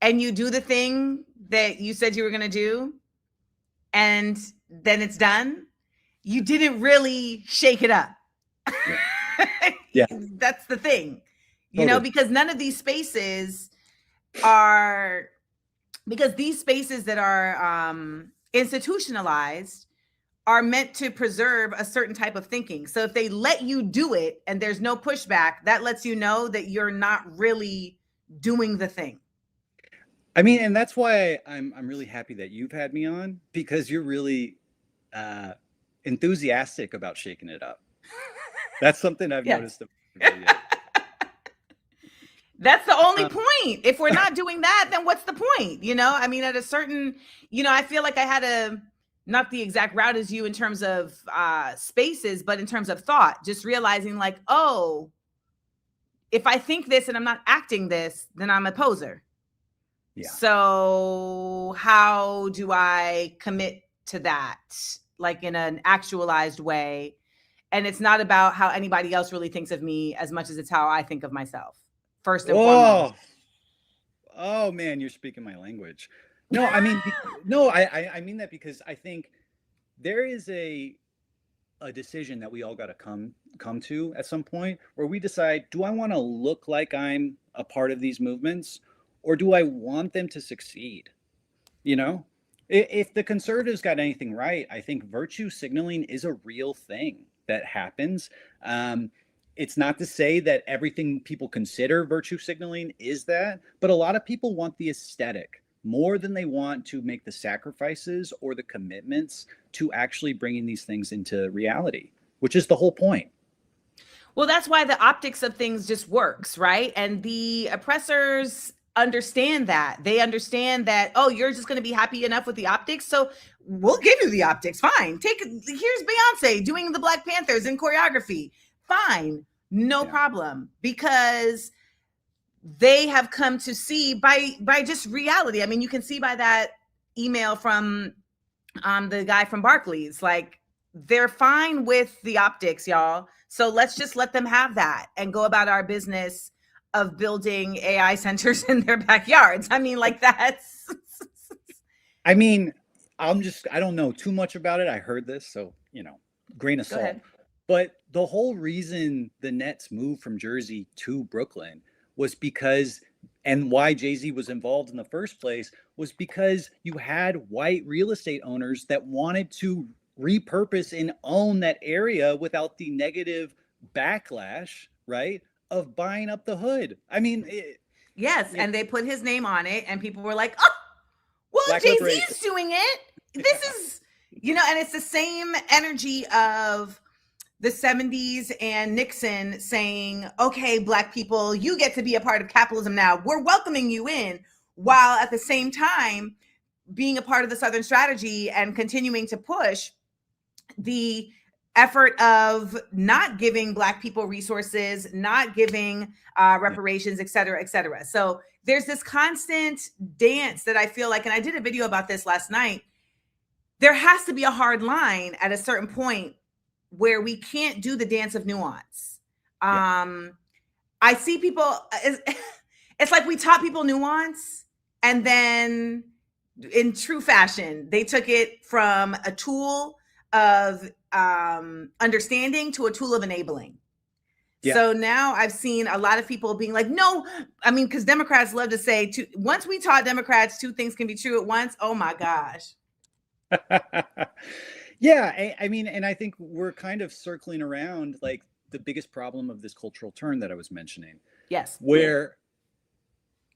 and you do the thing that you said you were going to do, and then it's done, you didn't really shake it up. Yeah. That's the thing, you know, because none of these spaces are, because these spaces that are institutionalized are meant to preserve a certain type of thinking. So if they let you do it and there's no pushback, that lets you know that you're not really doing the thing. I mean, and that's why I'm really happy that you've had me on, because you're really enthusiastic about shaking it up. That's something I've noticed. That's the only point. If we're not doing that, then what's the point? You know, I mean, at a certain, you know, I feel like I had not the exact route as you in terms of spaces, but in terms of thought, just realizing like, oh, if I think this and I'm not acting this, then I'm a poser. Yeah. So how do I commit to that, like in an actualized way? And it's not about how anybody else really thinks of me as much as it's how I think of myself. First and foremost. Oh man, you're speaking my language. No, I mean, I mean that because I think there is a decision that we all got to come to at some point where we decide, do I want to look like I'm a part of these movements, or do I want them to succeed? You know, if the conservatives got anything right, I think virtue signaling is a real thing that happens. It's not to say that everything people consider virtue signaling is that, but a lot of people want the aesthetic more than they want to make the sacrifices or the commitments to actually bringing these things into reality, which is the whole point. Well, that's why the optics of things just works, right? And the oppressors understand that. They understand that, oh, you're just going to be happy enough with the optics, so we'll give you the optics. Fine. Here's Beyonce doing the Black Panthers in choreography. Fine. No problem. Because they have come to see by just reality. I mean, you can see by that email from the guy from Barclays, like they're fine with the optics, y'all. So let's just let them have that and go about our business of building AI centers in their backyards. I mean, like that's. I mean, I don't know too much about it. I heard this, so, you know, grain of salt. But the whole reason the Nets moved from Jersey to Brooklyn was because And why Jay-Z was involved in the first place was because you had white real estate owners that wanted to repurpose and own that area without the negative backlash, right, of buying up the hood. I mean, Yes, and they put his name on it, and people were like, "Oh, well, Black Jay-Z liberation. is doing it. This is, and it's the same energy of the 70s and Nixon saying, okay, Black people, you get to be a part of capitalism now. We're welcoming you in, while at the same time being a part of the Southern strategy and continuing to push the effort of not giving Black people resources, not giving reparations, et cetera, et cetera. So there's this constant dance that I feel like, and I did a video about this last night, there has to be a hard line at a certain point where we can't do the dance of nuance. I see people, it's like we taught people nuance, and then in true fashion, they took it from a tool of understanding to a tool of enabling. Yeah. So now I've seen a lot of people being like, no, I mean, because Democrats love to say, once we taught Democrats two things can be true at once, oh my gosh. Yeah, I mean, and I think we're kind of circling around like the biggest problem of this cultural turn that I was mentioning. Yes. Where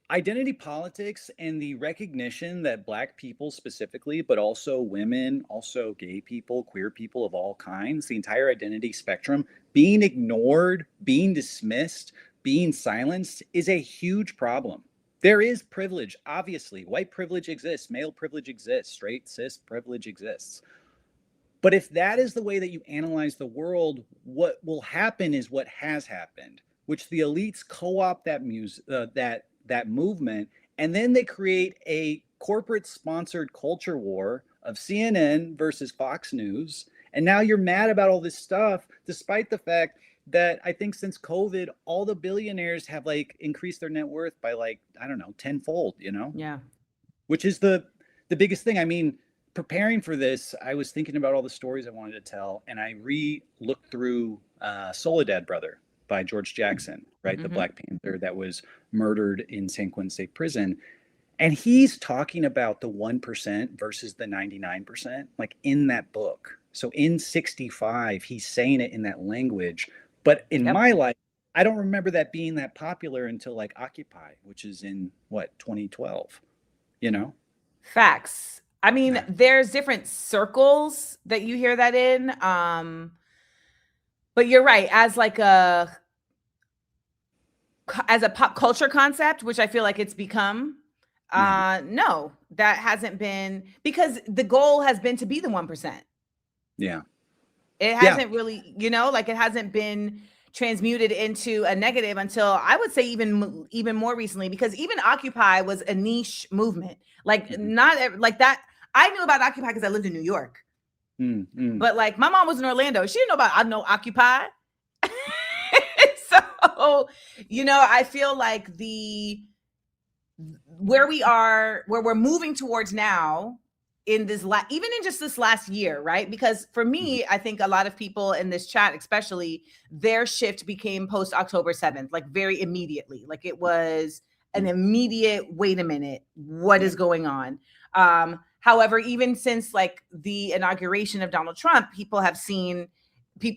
identity politics and the recognition that Black people specifically, but also women, also gay people, queer people of all kinds, the entire identity spectrum, being ignored, being dismissed, being silenced is a huge problem. There is privilege, obviously. White privilege exists, male privilege exists, straight cis privilege exists. But if that is the way that you analyze the world, what will happen is what has happened, which the elites co-opt that movement, and then they create a corporate-sponsored culture war of CNN versus Fox News. And now you're mad about all this stuff, despite the fact that I think since COVID, all the billionaires have like increased their net worth by like, I don't know, tenfold, Yeah. Which is the biggest thing. I mean, preparing for this, I was thinking about all the stories I wanted to tell, and I looked through Soledad Brother by George Jackson, right? Mm-hmm. The Black Panther that was murdered in San Quentin State Prison. And he's talking about the 1% versus the 99%, like in that book. So in 65, he's saying it in that language. But in my life, I don't remember that being that popular until like Occupy, which is in 2012, Facts. I mean, there's different circles that you hear that in. But you're right. As a pop culture concept, which I feel like it's become, no, that hasn't been, because the goal has been to be the 1%. Yeah. It hasn't really, it hasn't been transmuted into a negative until I would say even more recently, because even Occupy was a niche movement. Like not like that. I knew about Occupy because I lived in New York. But like my mom was in Orlando. She didn't know about Occupy. So, I feel like where we're moving towards now in this even in just this last year, right? Because for me, I think a lot of people in this chat, especially, their shift became post October 7th, like very immediately. Like it was an immediate, wait a minute, what is going on? However, even since like the inauguration of Donald Trump, people have seen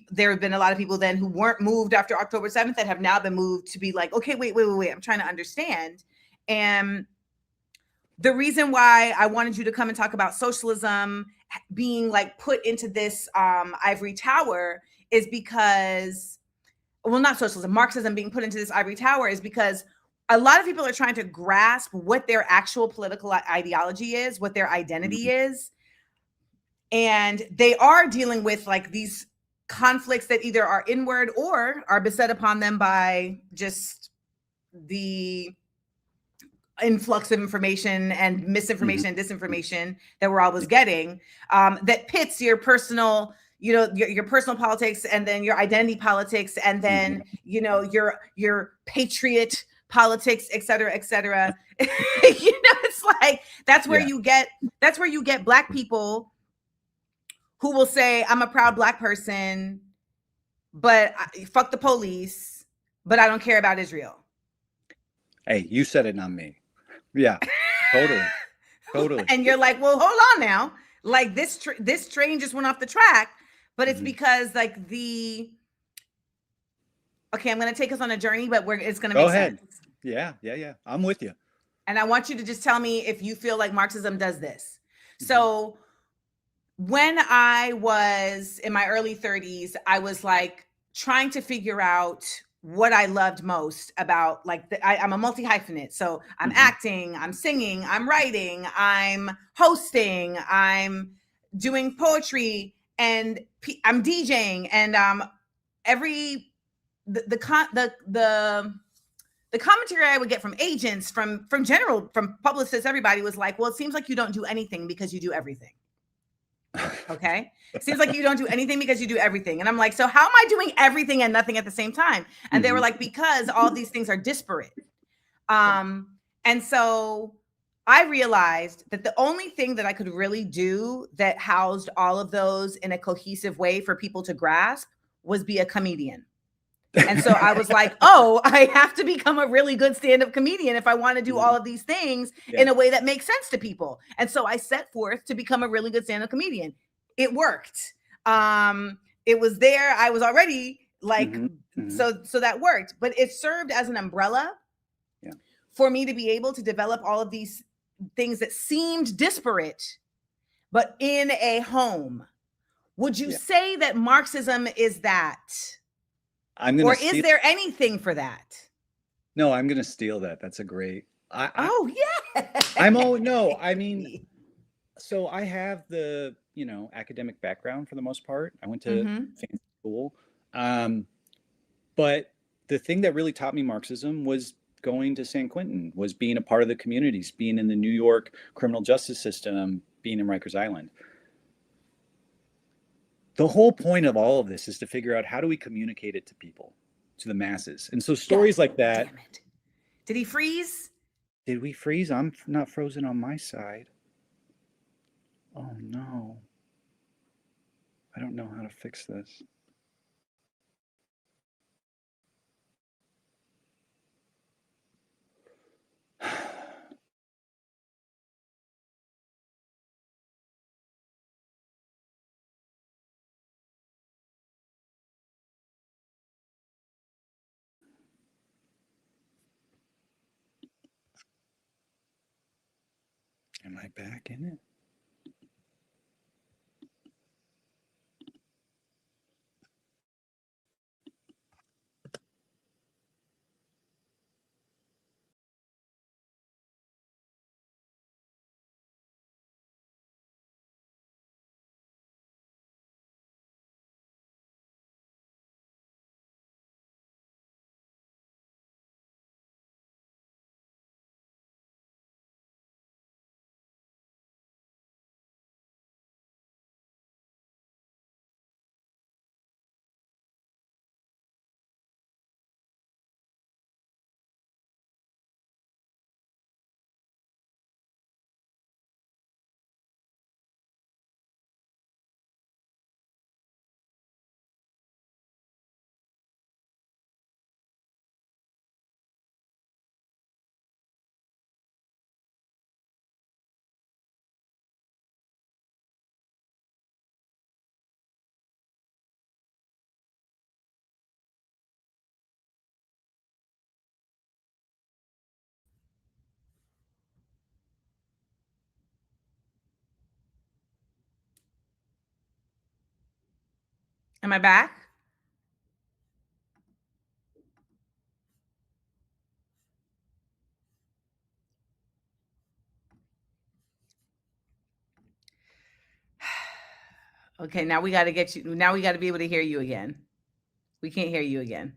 there have been a lot of people then who weren't moved after October 7th that have now been moved to be like, okay, wait, I'm trying to understand. And the reason why I wanted you to come and talk about socialism being like put into this ivory tower is because, well, not socialism, Marxism being put into this ivory tower is because a lot of people are trying to grasp what their actual political ideology is, what their identity is. And they are dealing with like these conflicts that either are inward or are beset upon them by just the influx of information and misinformation and disinformation that we're always getting, that pits your personal, your personal politics and then your identity politics and then, your patriot politics, et cetera, et cetera. It's like, that's where you get Black people who will say, I'm a proud Black person, but fuck the police, but I don't care about Israel. Hey, you said it, not me. Yeah, totally, totally. And you're like, well, hold on now. Like this train just went off the track, but it's Mhm. because like okay, I'm going to take us on a journey, but it's going to Go make ahead. sense. Yeah. I'm with you. And I want you to just tell me if you feel like Marxism does this. Mhm. So when I was in my early 30s, I was like trying to figure out what I loved most about like I'm a multi hyphenate. So I'm Mhm. acting, I'm singing, I'm writing, I'm hosting, I'm doing poetry, and I'm DJing, and every the commentary I would get from agents, from publicists, everybody was like, well, it seems like you don't do anything because you do everything. Okay. Seems like you don't do anything because you do everything. And I'm like, so how am I doing everything and nothing at the same time? And they were Mhm. like, because all these things are disparate. And so I realized that the only thing that I could really do that housed all of those in a cohesive way for people to grasp was be a comedian. And so I was like, oh, I have to become a really good stand-up comedian if I want to do all of these things in a way that makes sense to people. And so I set forth to become a really good stand-up comedian. It worked. It was there. I was already like, Mhm. so that worked, but it served as an umbrella for me to be able to develop all of these things that seemed disparate, but in a home. Would you say that Marxism is that? Or is there anything for that? No, I'm gonna steal that. That's a great. Oh yeah. No. I mean, so I have the academic background for the most part. I went to fancy school, but the thing that really taught me Marxism was going to San Quentin, was being a part of the communities, being in the New York criminal justice system, being in Rikers Island. The whole point of all of this is to figure out how do we communicate it to people, to the masses. And so stories like that. Damn it. Did he freeze? Did we freeze? I'm not frozen on my side. Oh no. I don't know how to fix this. Am I back in it? Am I back? Okay, now we got to get you. Now we got to be able to hear you again. We can't hear you again.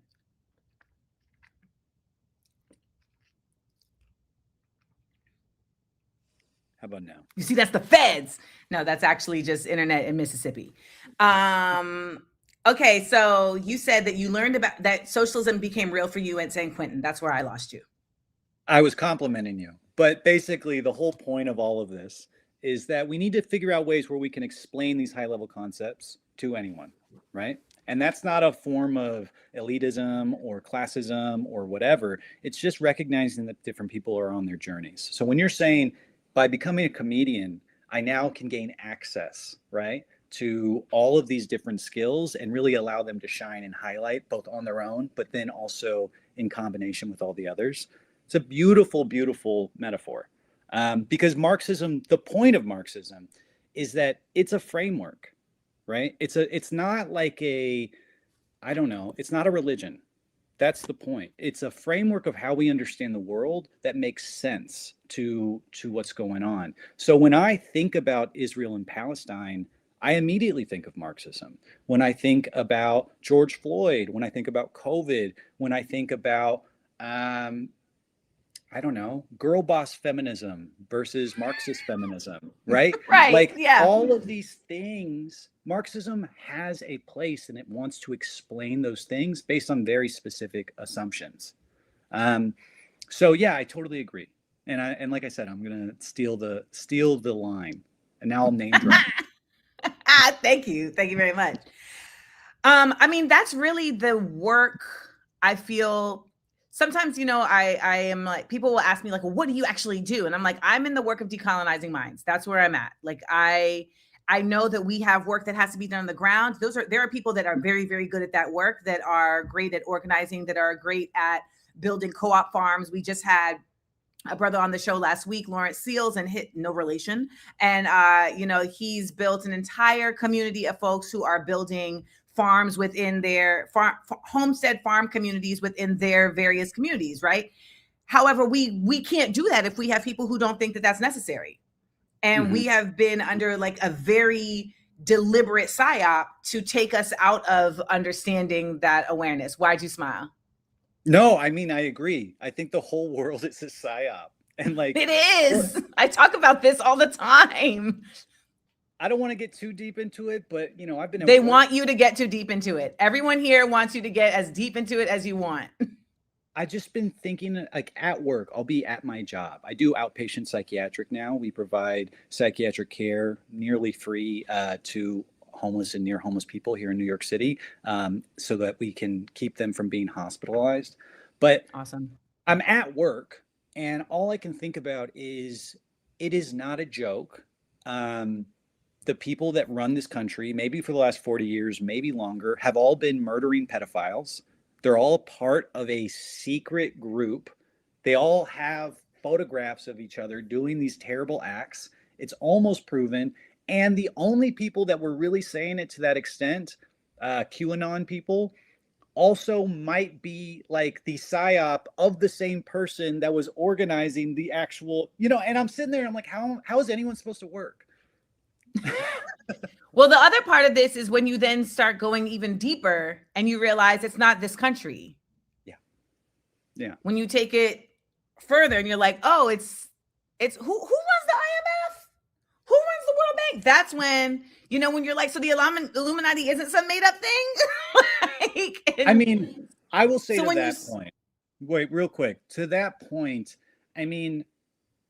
How about now? You see, that's the feds. No, that's actually just internet in Mississippi. Okay, so you said that you learned about that socialism became real for you at San Quentin. That's where I lost you. I was complimenting you. But basically, the whole point of all of this is that we need to figure out ways where we can explain these high level concepts to anyone, right? And that's not a form of elitism or classism or whatever. It's just recognizing that different people are on their journeys. So when you're saying by becoming a comedian, I now can gain access, right, to all of these different skills and really allow them to shine and highlight both on their own, but then also in combination with all the others. It's a beautiful, beautiful metaphor. Because Marxism, the point of Marxism is that it's a framework, right? It's not like I don't know, it's not a religion. That's the point. It's a framework of how we understand the world that makes sense to what's going on. So when I think about Israel and Palestine, I immediately think of Marxism. When I think about George Floyd, when I think about COVID, when I think about, I don't know, girl boss feminism versus Marxist feminism, right? Right. Like yeah. all of these things, Marxism has a place and it wants to explain those things based on very specific assumptions. So yeah, I totally agree. And like I said, I'm gonna steal the line, and now I'll name drop. Thank you very much. I mean, that's really the work. I feel sometimes, I am like, people will ask me like, well, what do you actually do? And I'm like, I'm in the work of decolonizing minds. That's where I'm at. Like, I know that we have work that has to be done on the ground. There are people that are very, very good at that work, that are great at organizing, that are great at building co-op farms. We just had a brother on the show last week, Lawrence Seals, and no relation. And, he's built an entire community of folks who are building farms within their homestead farm communities within their various communities, right? However, we can't do that if we have people who don't think that that's necessary. And we have been under like a very deliberate psyop to take us out of understanding that awareness. Why'd you smile? No, I mean, I agree. I think the whole world is a psyop. And like it is. I talk about this all the time. I don't want to get too deep into it, but I've been. They want you to get too deep into it. Everyone here wants you to get as deep into it as you want. I've just been thinking, like at work, I'll be at my job. I do outpatient psychiatric now. We provide psychiatric care nearly free to homeless and near homeless people here in New York City, so that we can keep them from being hospitalized. But awesome. I'm at work, and all I can think about is it is not a joke. The people that run this country, maybe for the last 40 years, maybe longer, have all been murdering pedophiles. They're all part of a secret group. They all have photographs of each other doing these terrible acts. It's almost proven. And the only people that were really saying it to that extent, QAnon people, also might be like the psyop of the same person that was organizing the actual, and I'm sitting there and I'm like, how is anyone supposed to work? Well, the other part of this is when you then start going even deeper and you realize it's not this country. Yeah. When you take it further and you're like, oh, it's who runs the IMF? Who runs the World Bank? That's when, when you're like, so the Illuminati isn't some made up thing. I mean, I will say to that point, wait, real quick, to that point, I mean,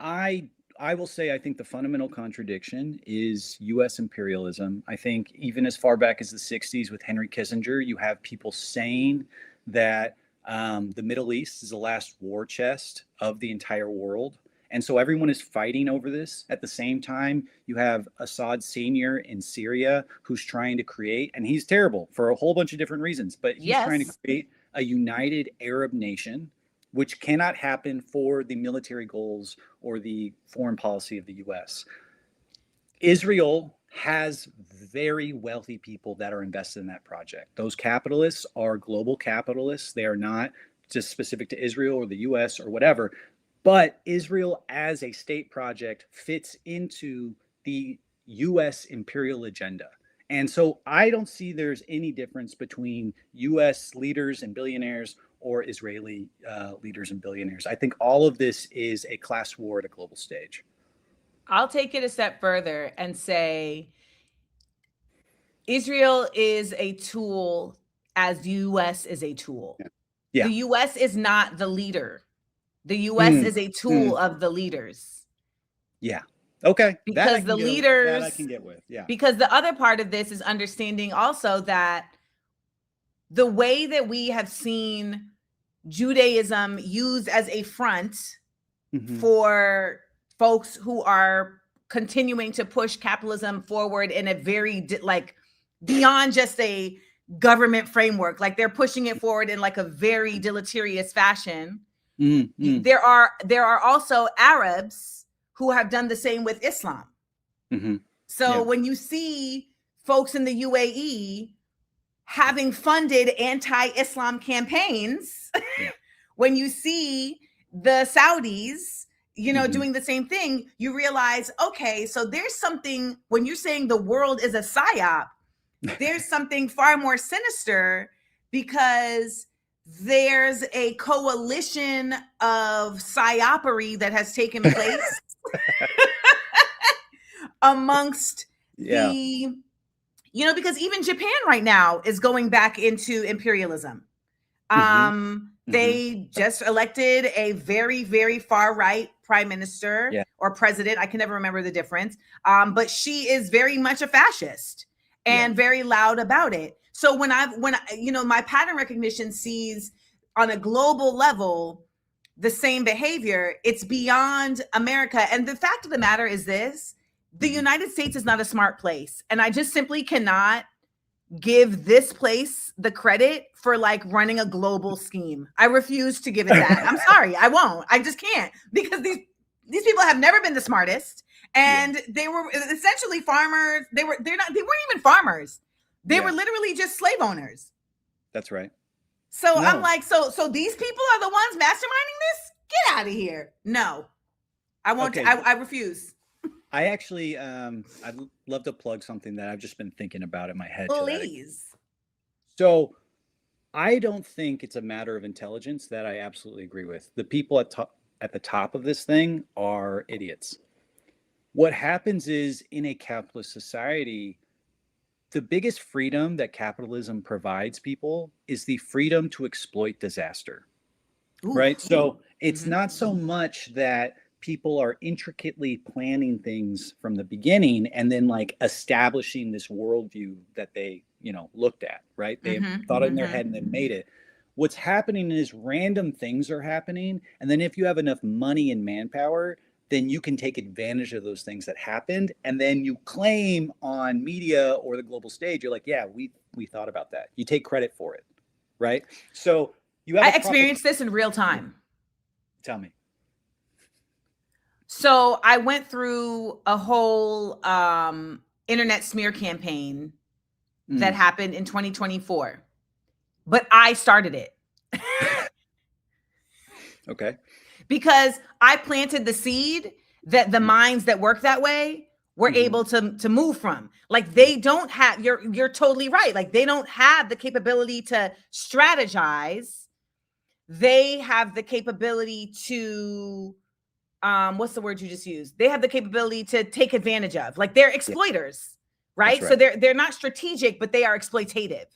I will say I think the fundamental contradiction is U.S. imperialism. I think even as far back as the 60s with Henry Kissinger, you have people saying that the Middle East is the last war chest of the entire world. And so everyone is fighting over this. At the same time, you have Assad Sr. in Syria who's trying to create, and he's terrible for a whole bunch of different reasons, but he's trying to create a united Arab nation, which cannot happen for the military goals or the foreign policy of the U.S. Israel has very wealthy people that are invested in that project. Those capitalists are global capitalists. They are not just specific to Israel or the U.S. or whatever. But Israel as a state project fits into the U.S. imperial agenda. And so I don't see there's any difference between U.S. leaders and billionaires or Israeli leaders and billionaires. I think all of this is a class war at a global stage. I'll take it a step further and say Israel is a tool as the U.S. is a tool. Yeah. The U.S. is not the leader. The U.S. is a tool of the leaders. Yeah. Okay. Because the leaders, that I can get with. Yeah. Because the other part of this is understanding also that the way that we have seen Judaism used as a front for folks who are continuing to push capitalism forward in a very like beyond just a government framework, like they're pushing it forward in like a very deleterious fashion. There are also Arabs who have done the same with Islam. So when you see folks in the UAE having funded anti-Islam campaigns, when you see the Saudis, you know, doing the same thing, you realize, okay, so there's something, when you're saying the world is a psyop, there's something far more sinister, because there's a coalition of psyopery that has taken place amongst the, you know, because even Japan right now is going back into imperialism. They just elected a very, very far right prime minister or president. I can never remember the difference. But she is very much a fascist and very loud about it. So when you know, my pattern recognition sees on a global level the same behavior, it's beyond America. And the fact of the matter is this: the United States is not a smart place. And I just simply cannot give this place the credit for like running a global scheme. I refuse to give it that. I'm sorry, I won't. I just can't, because these people have never been the smartest, and they were essentially farmers. They weren't even farmers. They were literally just slave owners. That's right. So I'm like, so these people are the ones masterminding this? Get out of here. No, I won't. Okay. I refuse. I actually, I'd love to plug something that I've just been thinking about in my head. Please. So I don't think it's a matter of intelligence. That I absolutely agree with. The people at the top of this thing are idiots. What happens is, in a capitalist society, the biggest freedom that capitalism provides people is the freedom to exploit disaster. Ooh. Right? So it's not so much that people are intricately planning things from the beginning and then like establishing this worldview that they, you know, looked at, right? They thought it in their head and then made it. What's happening is random things are happening. And then if you have enough money and manpower, then you can take advantage of those things that happened. And then you claim on media or the global stage, you're like, yeah, we thought about that. You take credit for it, right? So you have I experienced this in real time. Tell me. So I went through a whole internet smear campaign that happened in 2024, but I started it. Okay. Because I planted the seed that the minds that work that way were able to move from. Like, they don't have, you're totally right. Like, they don't have the capability to strategize. They have the capability to, what's the word you just used? They have the capability to take advantage of. Like, they're exploiters, right? So they're not strategic, but they are exploitative.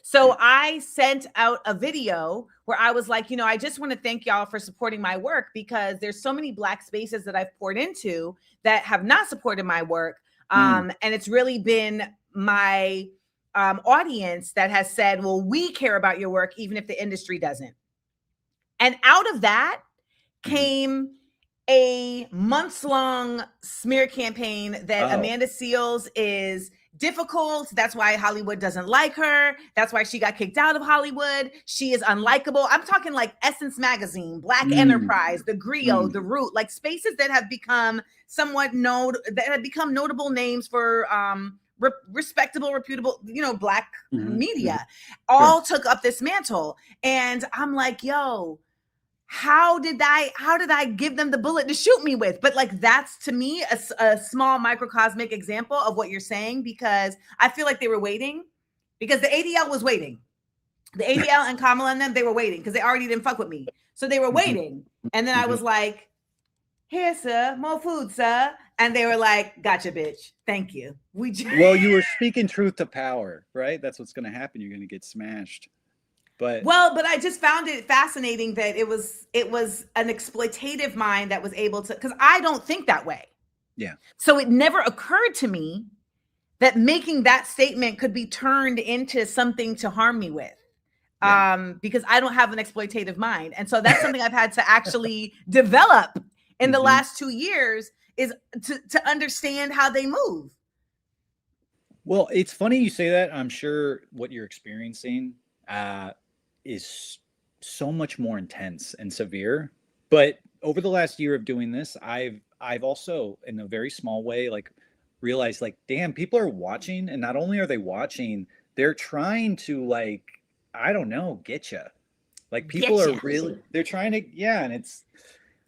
So I sent out a video where I was like, you know, I just want to thank y'all for supporting my work, because there's so many Black spaces that I've poured into that have not supported my work. And it's really been my audience that has said, well, we care about your work, even if the industry doesn't. And out of that came a months-long smear campaign that Amanda Seales is difficult. That's why Hollywood doesn't like her. That's why she got kicked out of Hollywood. She is unlikable. I'm talking like Essence Magazine, Black Enterprise, The Griot, The Root, like spaces that have become notable names for respectable, reputable, you know, Black media, all took up this mantle. And I'm like, yo, how did I give them the bullet to shoot me with? But like, that's to me a small microcosmic example of what you're saying, because I feel like they were waiting, because the ADL was waiting. The ADL and Kamala and them, they were waiting because they already didn't fuck with me. So they were waiting. And then I was like, here, sir, more food, sir. And they were like, gotcha, bitch. Thank you. Well, you were speaking truth to power, right? That's what's going to happen. You're going to get smashed. But I just found it fascinating that it was an exploitative mind that was able to, because I don't think that way. Yeah. So it never occurred to me that making that statement could be turned into something to harm me with. because I don't have an exploitative mind. And so that's something I've had to actually develop in the last 2 years, is to understand how they move. Well, it's funny you say that. I'm sure what you're experiencing is so much more intense and severe. But over the last year of doing this, I've also, in a very small way, like realized, like, damn, people are watching, and not only are they watching, they're trying to, like, I don't know, get you. Like, people are really, they're trying to, yeah, and it's,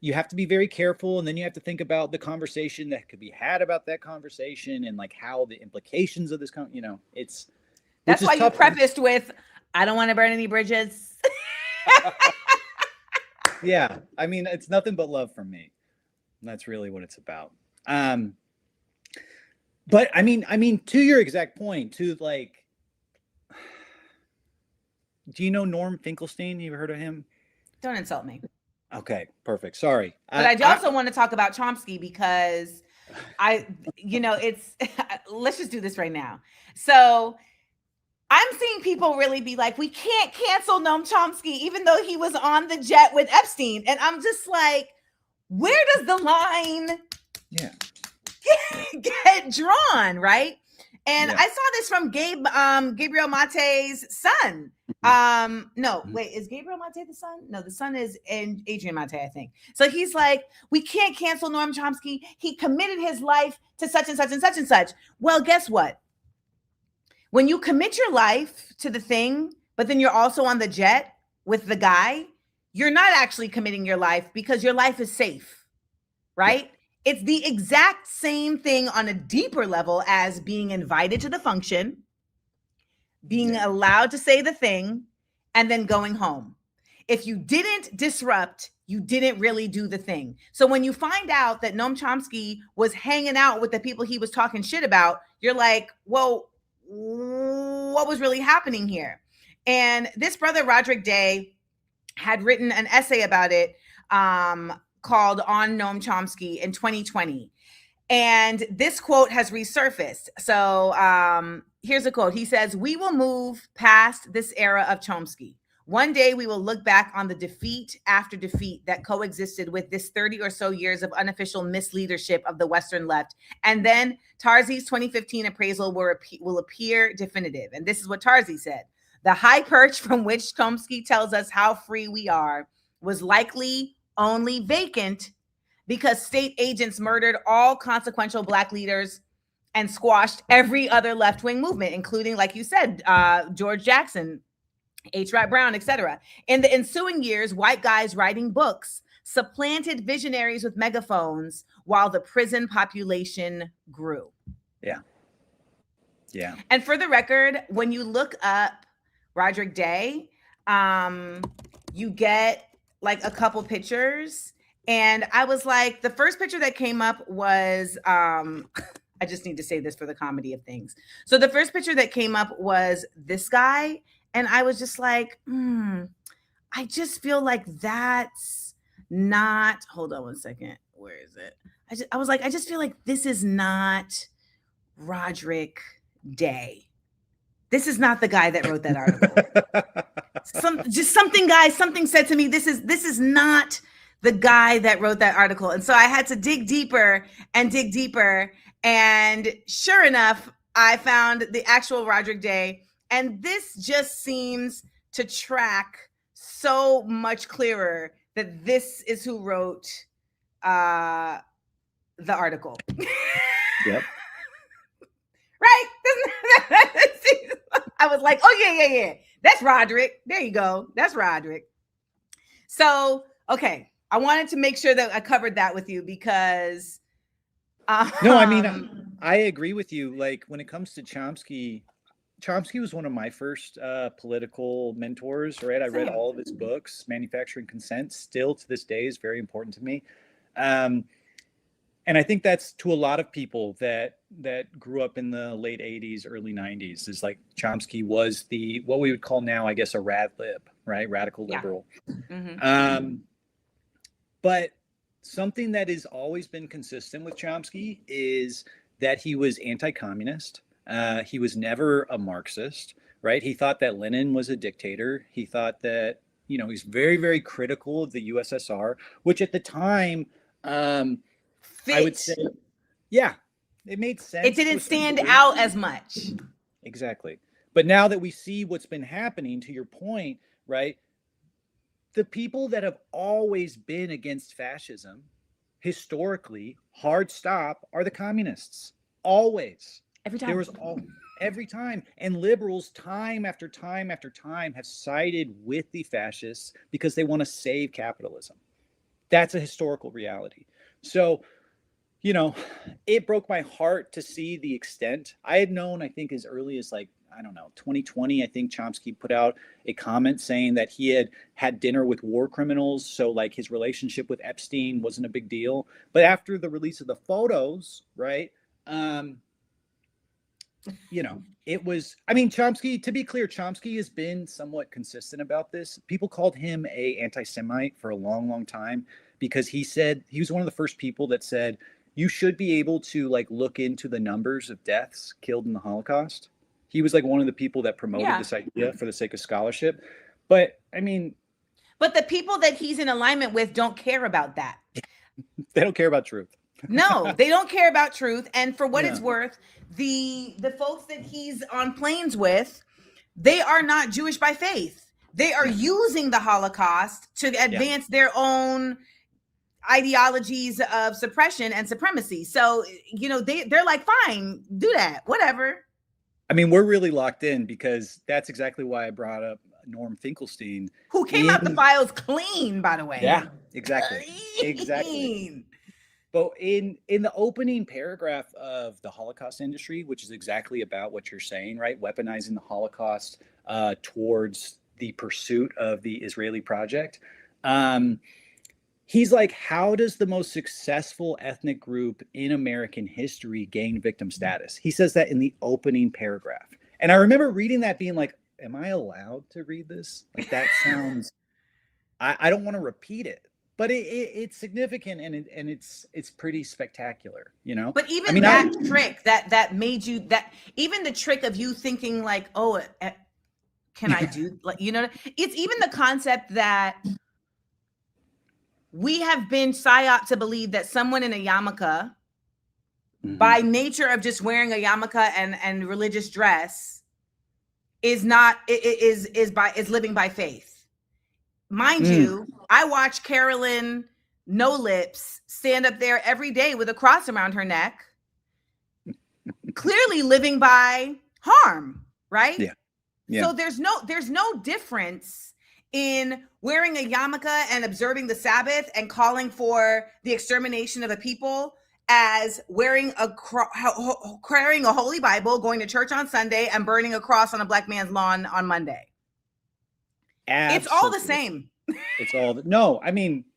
you have to be very careful, and then you have to think about the conversation that could be had about that conversation, and like how the implications of this, it's. That's why you prefaced with, "I don't want to burn any bridges." Yeah, I mean, it's nothing but love from me. And that's really what it's about. But I mean, to your exact point, to like, do you know Norm Finkelstein? You ever heard of him? Don't insult me. Okay, perfect. Sorry. But I also want to talk about Chomsky, because it's, let's just do this right now. So I'm seeing people really be like, we can't cancel Noam Chomsky, even though he was on the jet with Epstein. And I'm just like, where does the line get drawn, right? And I saw this from Gabriel Mate's son. No, wait, is Gabriel Mate the son? No, the son is Adrian Mate, I think. So he's like, we can't cancel Noam Chomsky. He committed his life to such and such and such and such. Well, guess what? When you commit your life to the thing, but then you're also on the jet with the guy, you're not actually committing your life, because your life is safe, right? It's the exact same thing on a deeper level as being invited to the function, being allowed to say the thing, and then going home. If you didn't disrupt, you didn't really do the thing. So when you find out that Noam Chomsky was hanging out with the people he was talking shit about, you're like, well, what was really happening here? And this brother, Roderick Day, had written an essay about it called On Noam Chomsky in 2020. And this quote has resurfaced. So here's a quote. He says, "We will move past this era of Chomsky. One day we will look back on the defeat after defeat that coexisted with this 30 or so years of unofficial misleadership of the Western left. And then Tarzi's 2015 appraisal will appear definitive." And this is what Tarzi said. "The high perch from which Chomsky tells us how free we are was likely only vacant because state agents murdered all consequential Black leaders and squashed every other left-wing movement, including, like you said, George Jackson, H. Rap Brown, etc. In the ensuing years, white guys writing books supplanted visionaries with megaphones while the prison population grew." Yeah. Yeah. And for the record, when you look up Roderick Day, you get like a couple pictures. And I was like, the first picture that came up was, I just need to say this for the comedy of things. So the first picture that came up was this guy. And I was just like, I just feel like that's not, hold on one second. Where is it? I was like, I just feel like this is not Roderick Day. This is not the guy that wrote that article. Something said to me, this is not the guy that wrote that article. And so I had to dig deeper and dig deeper. And sure enough, I found the actual Roderick Day. And this just seems to track so much clearer that this is who wrote the article. Yep. Right? I was like, oh, yeah. That's Roderick. There you go. That's Roderick. So, okay. I wanted to make sure that I covered that with you because... No, I mean, I agree with you. Like, when it comes to Chomsky was one of my first political mentors, right? I read all of his books. Manufacturing Consent, still to this day, is very important to me. And I think that's to a lot of people that grew up in the late 80s, early 90s, is like Chomsky was what we would call now, I guess, a rad lib, right? Radical liberal. Mm-hmm. But something that has always been consistent with Chomsky is that he was anti-communist. He was never a Marxist, right? He thought that Lenin was a dictator. He thought that, he's very, very critical of the USSR, which at the time, I would say, Fit. yeah, it made sense. It to didn't a certain stand degree. out as much. Exactly. But now that we see what's been happening, to your point, right? The people that have always been against fascism, historically, hard stop, are the communists. Always. Every time. There was every time. And liberals, time after time after time, have sided with the fascists because they want to save capitalism. That's a historical reality. So, it broke my heart to see the extent. I had known, I think, as early as 2020, I think Chomsky put out a comment saying that he had dinner with war criminals. So like his relationship with Epstein wasn't a big deal. But after the release of the photos, right? It was, Chomsky, to be clear, Chomsky has been somewhat consistent about this. People called him a anti-Semite for a long, long time because he said, he was one of the first people that said, you should be able to look into the numbers of deaths killed in the Holocaust. He was one of the people that promoted this idea for the sake of scholarship. But but the people that he's in alignment with don't care about that. They don't care about truth. No, they don't care about truth. And for what it's worth, the folks that he's on planes with, they are not Jewish by faith. They are using the Holocaust to advance their own ideologies of suppression and supremacy. So, they're like, fine, do that, whatever. We're really locked in because that's exactly why I brought up Norm Finkelstein, who came out the files clean, by the way. Yeah, exactly. Exactly. But in the opening paragraph of The Holocaust Industry, which is exactly about what you're saying, right? Weaponizing the Holocaust towards the pursuit of the Israeli project. He's like, how does the most successful ethnic group in American history gain victim status? He says that in the opening paragraph. And I remember reading that being like, am I allowed to read this? Like, that sounds, I don't want to repeat it, but it's significant and it's pretty spectacular, But even that trick that made you, that even the trick of you thinking like, oh, can I do, it's even the concept that we have been psyoped to believe that someone in a yarmulke, by nature of just wearing a yarmulke and religious dress, is living by faith. Mind you, I watch Carolyn No Lips stand up there every day with a cross around her neck, clearly living by harm, right? Yeah. So there's no difference in wearing a yarmulke and observing the Sabbath and calling for the extermination of a people as carrying a holy Bible, going to church on Sunday, and burning a cross on a black man's lawn on Monday. Absolutely. It's all the same. It's all no.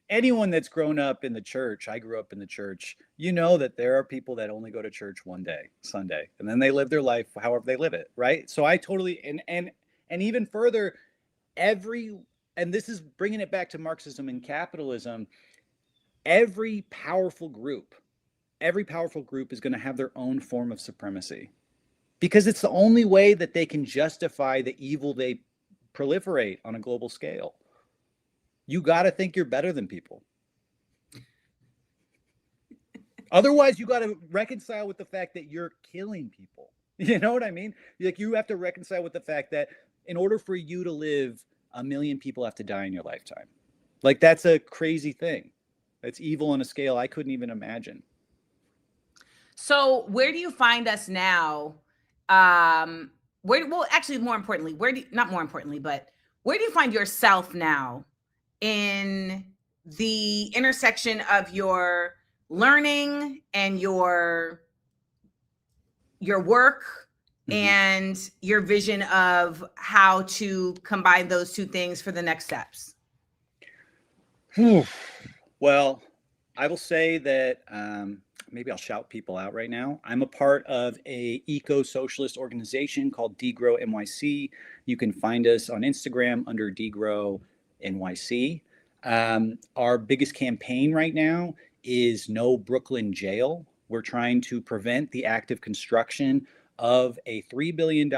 Anyone that's grown up in the church, I grew up in the church, that there are people that only go to church one day, Sunday, and then they live their life however they live it, right? So I totally and even further, and this is bringing it back to Marxism and capitalism, every powerful group is going to have their own form of supremacy because it's the only way that they can justify the evil they proliferate on a global scale. You got to think you're better than people. Otherwise, you got to reconcile with the fact that you're killing people. You know what I mean? Like, you have to reconcile with the fact that in order for you to live, 1 million people have to die in your lifetime. Like, that's a crazy thing. That's evil on a scale I couldn't even imagine. So where do you find us now? More importantly, where do you find yourself now in the intersection of your learning and your work and your vision of how to combine those two things for the next steps? Well, I will say that maybe I'll shout people out right now. I'm a part of a eco-socialist organization called Degrow NYC. You can find us on Instagram under Degrow NYC. Our biggest campaign right now is No Brooklyn Jail. We're trying to prevent the active construction of a $3 billion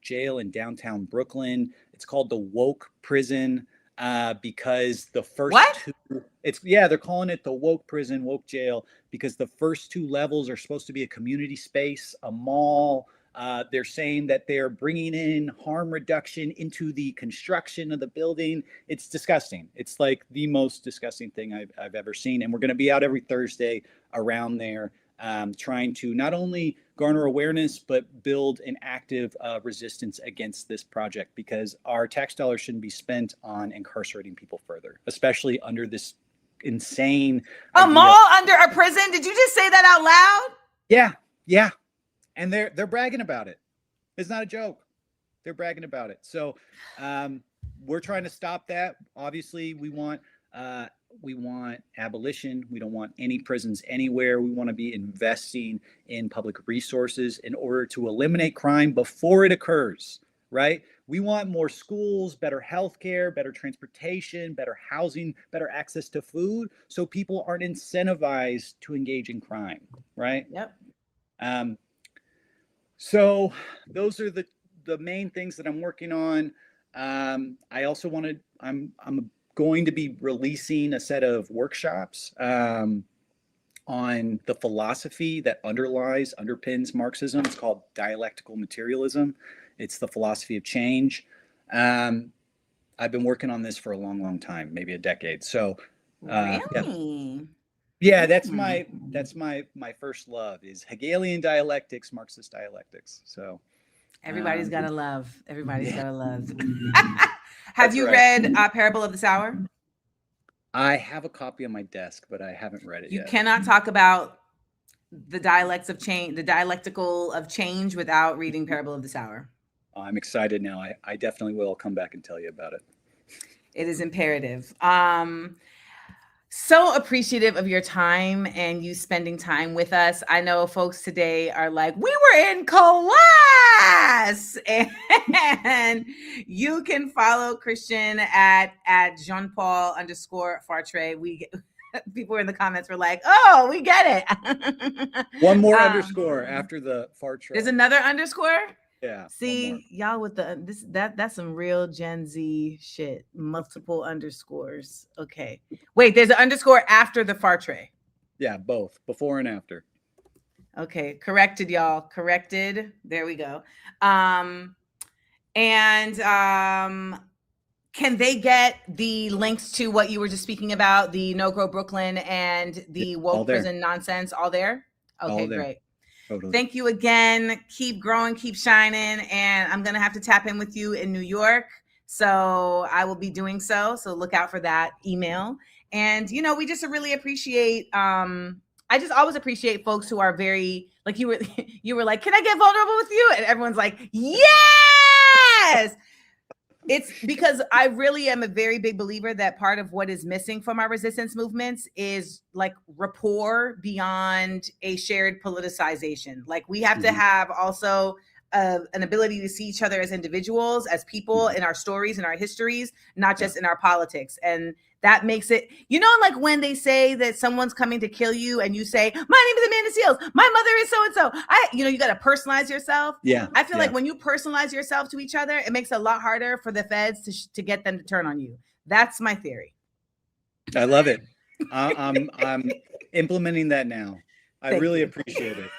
jail in downtown Brooklyn. It's called the woke prison because the first What? they're calling it the woke prison, woke jail, because the first 2 levels are supposed to be a community space, a mall. They're saying that they're bringing in harm reduction into the construction of the building. It's disgusting. It's like the most disgusting thing I've ever seen. And we're going to be out every Thursday around there, trying to not only garner awareness, but build an active resistance against this project, because our tax dollars shouldn't be spent on incarcerating people further, especially under this insane mall under a prison. Did you just say that out loud? Yeah. And they're bragging about it. It's not a joke. They're bragging about it. So we're trying to stop that. Obviously, we want abolition. We don't want any prisons anywhere. We want to be investing in public resources in order to eliminate crime before it occurs, right? We want more schools, better healthcare, better transportation, better housing, better access to food, so people aren't incentivized to engage in crime, right? Yep. So those are the main things that I'm working on. I also I'm going to be releasing a set of workshops on the philosophy that underpins Marxism. It's called dialectical materialism. It's the philosophy of change. I've been working on this for a long, long time, maybe a decade. So Really? yeah, that's my first love is Hegelian dialectics, Marxist dialectics. So Everybody's got to love. Everybody's got to love. Have That's you right. read Parable of this Hour? I have a copy on my desk, but I haven't read it You yet. cannot talk about the dialects of change, the dialectical of change, without reading Parable of this Hour. I'm excited now. I definitely will come back and tell you about it. It is imperative. So appreciative of your time and you spending time with us. I know folks today are like, we were in class, and you can follow Christian at Jean-Paul_Fartre. People in the comments were like, oh, we get it. One more underscore after the Fartre. There's another underscore. Yeah. See, y'all with that's some real Gen Z shit. Multiple underscores. Okay. Wait, there's an underscore after the Fartre. Yeah, both before and after. Okay, corrected, y'all. Corrected. There we go. Can they get the links to what you were just speaking about, the No Grow Brooklyn and the woke prison nonsense, all there? Okay, all there. Great. Totally. Thank you again. Keep growing, keep shining. And I'm going to have to tap in with you in New York. So I will be doing so. So look out for that email. And, we just really appreciate, I just always appreciate folks who are very, like you were like, can I get vulnerable with you? And everyone's like, yes. It's because I really am a very big believer that part of what is missing from our resistance movements is like rapport beyond a shared politicization. Like we have to have also an ability to see each other as individuals, as people in our stories and our histories, not just in our politics. And that makes it, like when they say that someone's coming to kill you and you say, my name is Amanda Seals, my mother is so-and-so. You got to personalize yourself. Yeah. I feel like when you personalize yourself to each other, it makes it a lot harder for the feds to get them to turn on you. That's my theory. I love it. I'm implementing that now. I really appreciate it.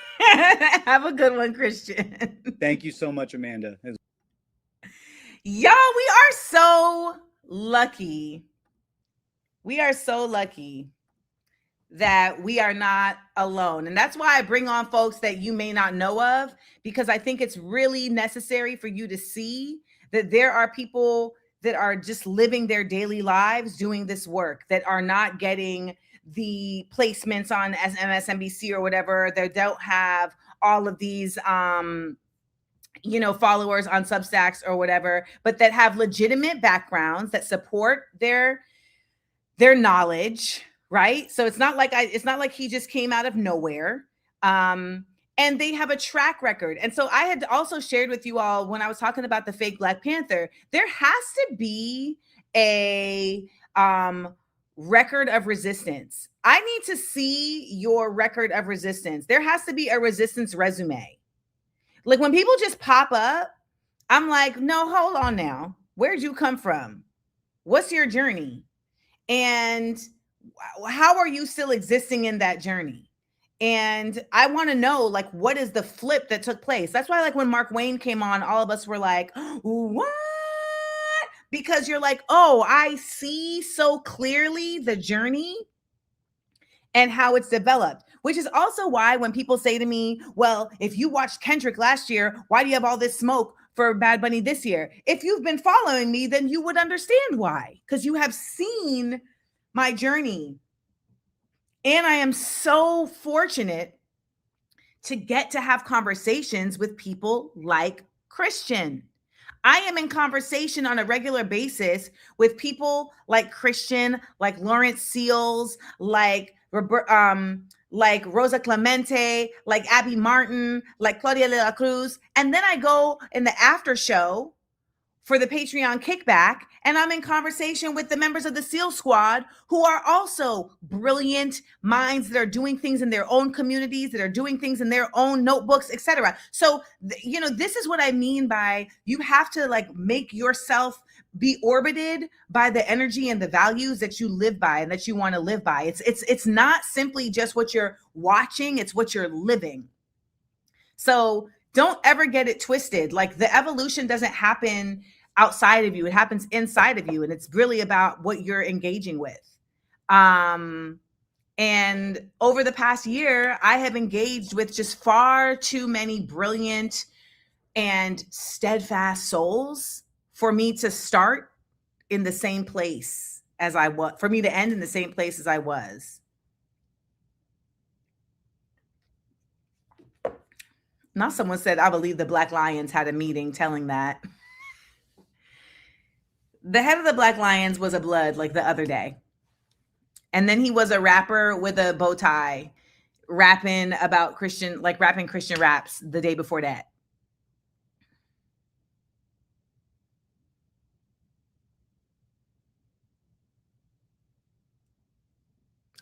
Have a good one, Christian. Thank you so much, Amanda. Y'all, we are so lucky. We are so lucky that we are not alone. And that's why I bring on folks that you may not know of, because I think it's really necessary for you to see that there are people that are just living their daily lives doing this work, that are not getting the placements on as MSNBC or whatever. They don't have all of these, followers on Substacks or whatever, but that have legitimate backgrounds that support their knowledge, right? So it's not like he just came out of nowhere. And they have a track record. And so I had also shared with you all when I was talking about the fake Black Panther, there has to be a record of resistance. I need to see your record of resistance. There has to be a resistance resume. Like when people just pop up, I'm like, no, hold on now. Where'd you come from? What's your journey? And how are you still existing in that journey? And I want to know, like, what is the flip that took place? That's why, like, when Mark Wayne came on, all of us were like, what? Because you're like, oh, I see so clearly the journey and how it's developed, which is also why when people say to me, well, if you watched Kendrick last year, why do you have all this smoke for Bad Bunny this year? If you've been following me, then you would understand why, because you have seen my journey. And I am so fortunate to get to have conversations with people like Christian. I am in conversation on a regular basis with people like Christian, like Lawrence Seals, like Rosa Clemente, like Abby Martin, like Claudia de la Cruz. And then I go in the after show for the Patreon kickback, and I'm in conversation with the members of the SEAL Squad who are also brilliant minds that are doing things in their own communities, that are doing things in their own notebooks, etc. So, this is what I mean by you have to like make yourself be orbited by the energy and the values that you live by and that you want to live by. It's not simply just what you're watching, it's what you're living. So don't ever get it twisted. Like the evolution doesn't happen outside of you, it happens inside of you, and it's really about what you're engaging with. And over the past year, I have engaged with just far too many brilliant and steadfast souls for me to start in the same place as I was, for me to end in the same place as I was. Now someone said, I believe the Black Lions had a meeting telling that. The head of the Black Lions was a blood like the other day. And then he was a rapper with a bow tie rapping about Christian, like rapping Christian raps the day before that.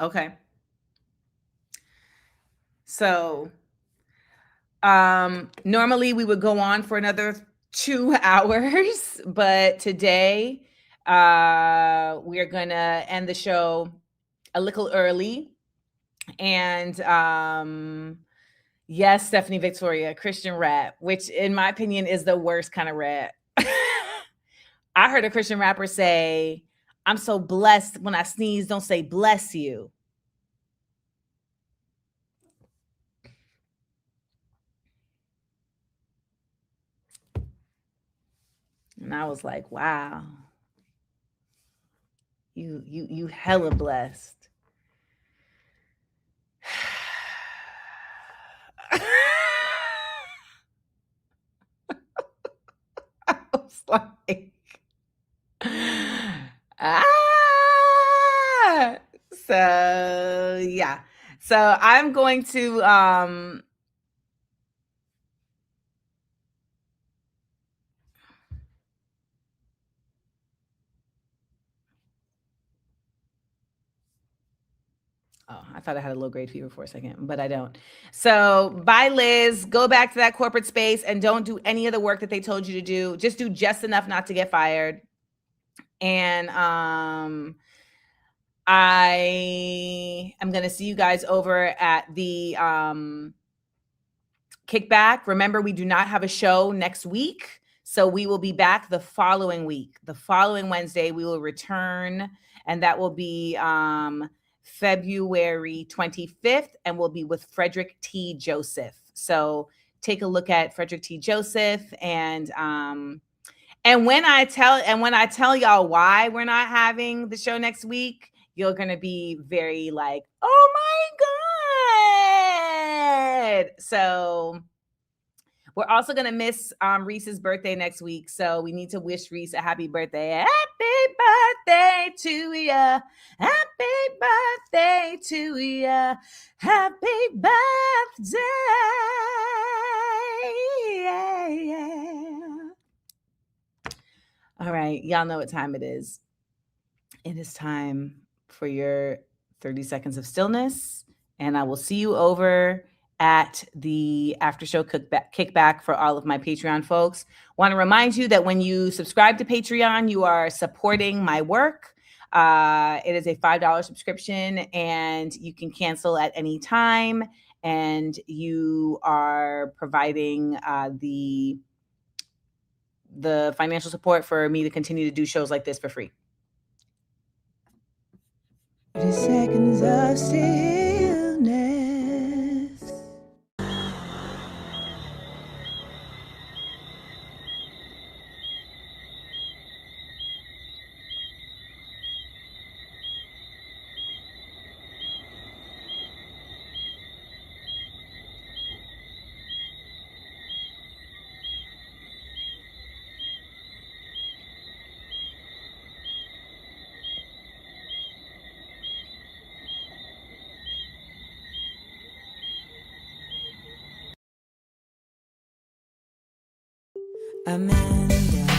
Okay. So normally we would go on for another 2 hours, but today we are going to end the show a little early. And yes, Stephanie Victoria, Christian rap, which in my opinion is the worst kind of rap. I heard a Christian rapper say, I'm so blessed when I sneeze, don't say bless you. And I was like, wow, you hella blessed. I was like, so yeah. So I'm going to oh, I thought I had a low grade fever for a second, but I don't. So bye, Liz. Go back to that corporate space and don't do any of the work that they told you to do. Just do just enough not to get fired. And I am going to see you guys over at the kickback. Remember, we do not have a show next week. So we will be back the following week. The following Wednesday, we will return. And that will be February 25th. And we'll be with Frederick T. Joseph. So take a look at Frederick T. Joseph. And when I tell y'all why we're not having the show next week, you're going to be very like, oh my God. So we're also going to miss Reese's birthday next week. So we need to wish Reese a happy birthday. Happy birthday to ya. Happy birthday to ya. Happy birthday. Yeah. All right. Y'all know what time it is. It is time for your 30 seconds of stillness. And I will see you over at the after show kickback for all of my Patreon folks. Want to remind you that when you subscribe to Patreon, you are supporting my work. It is a $5 subscription and you can cancel at any time. And you are providing the financial support for me to continue to do shows like this for free. 30 seconds of stillness. Amanda.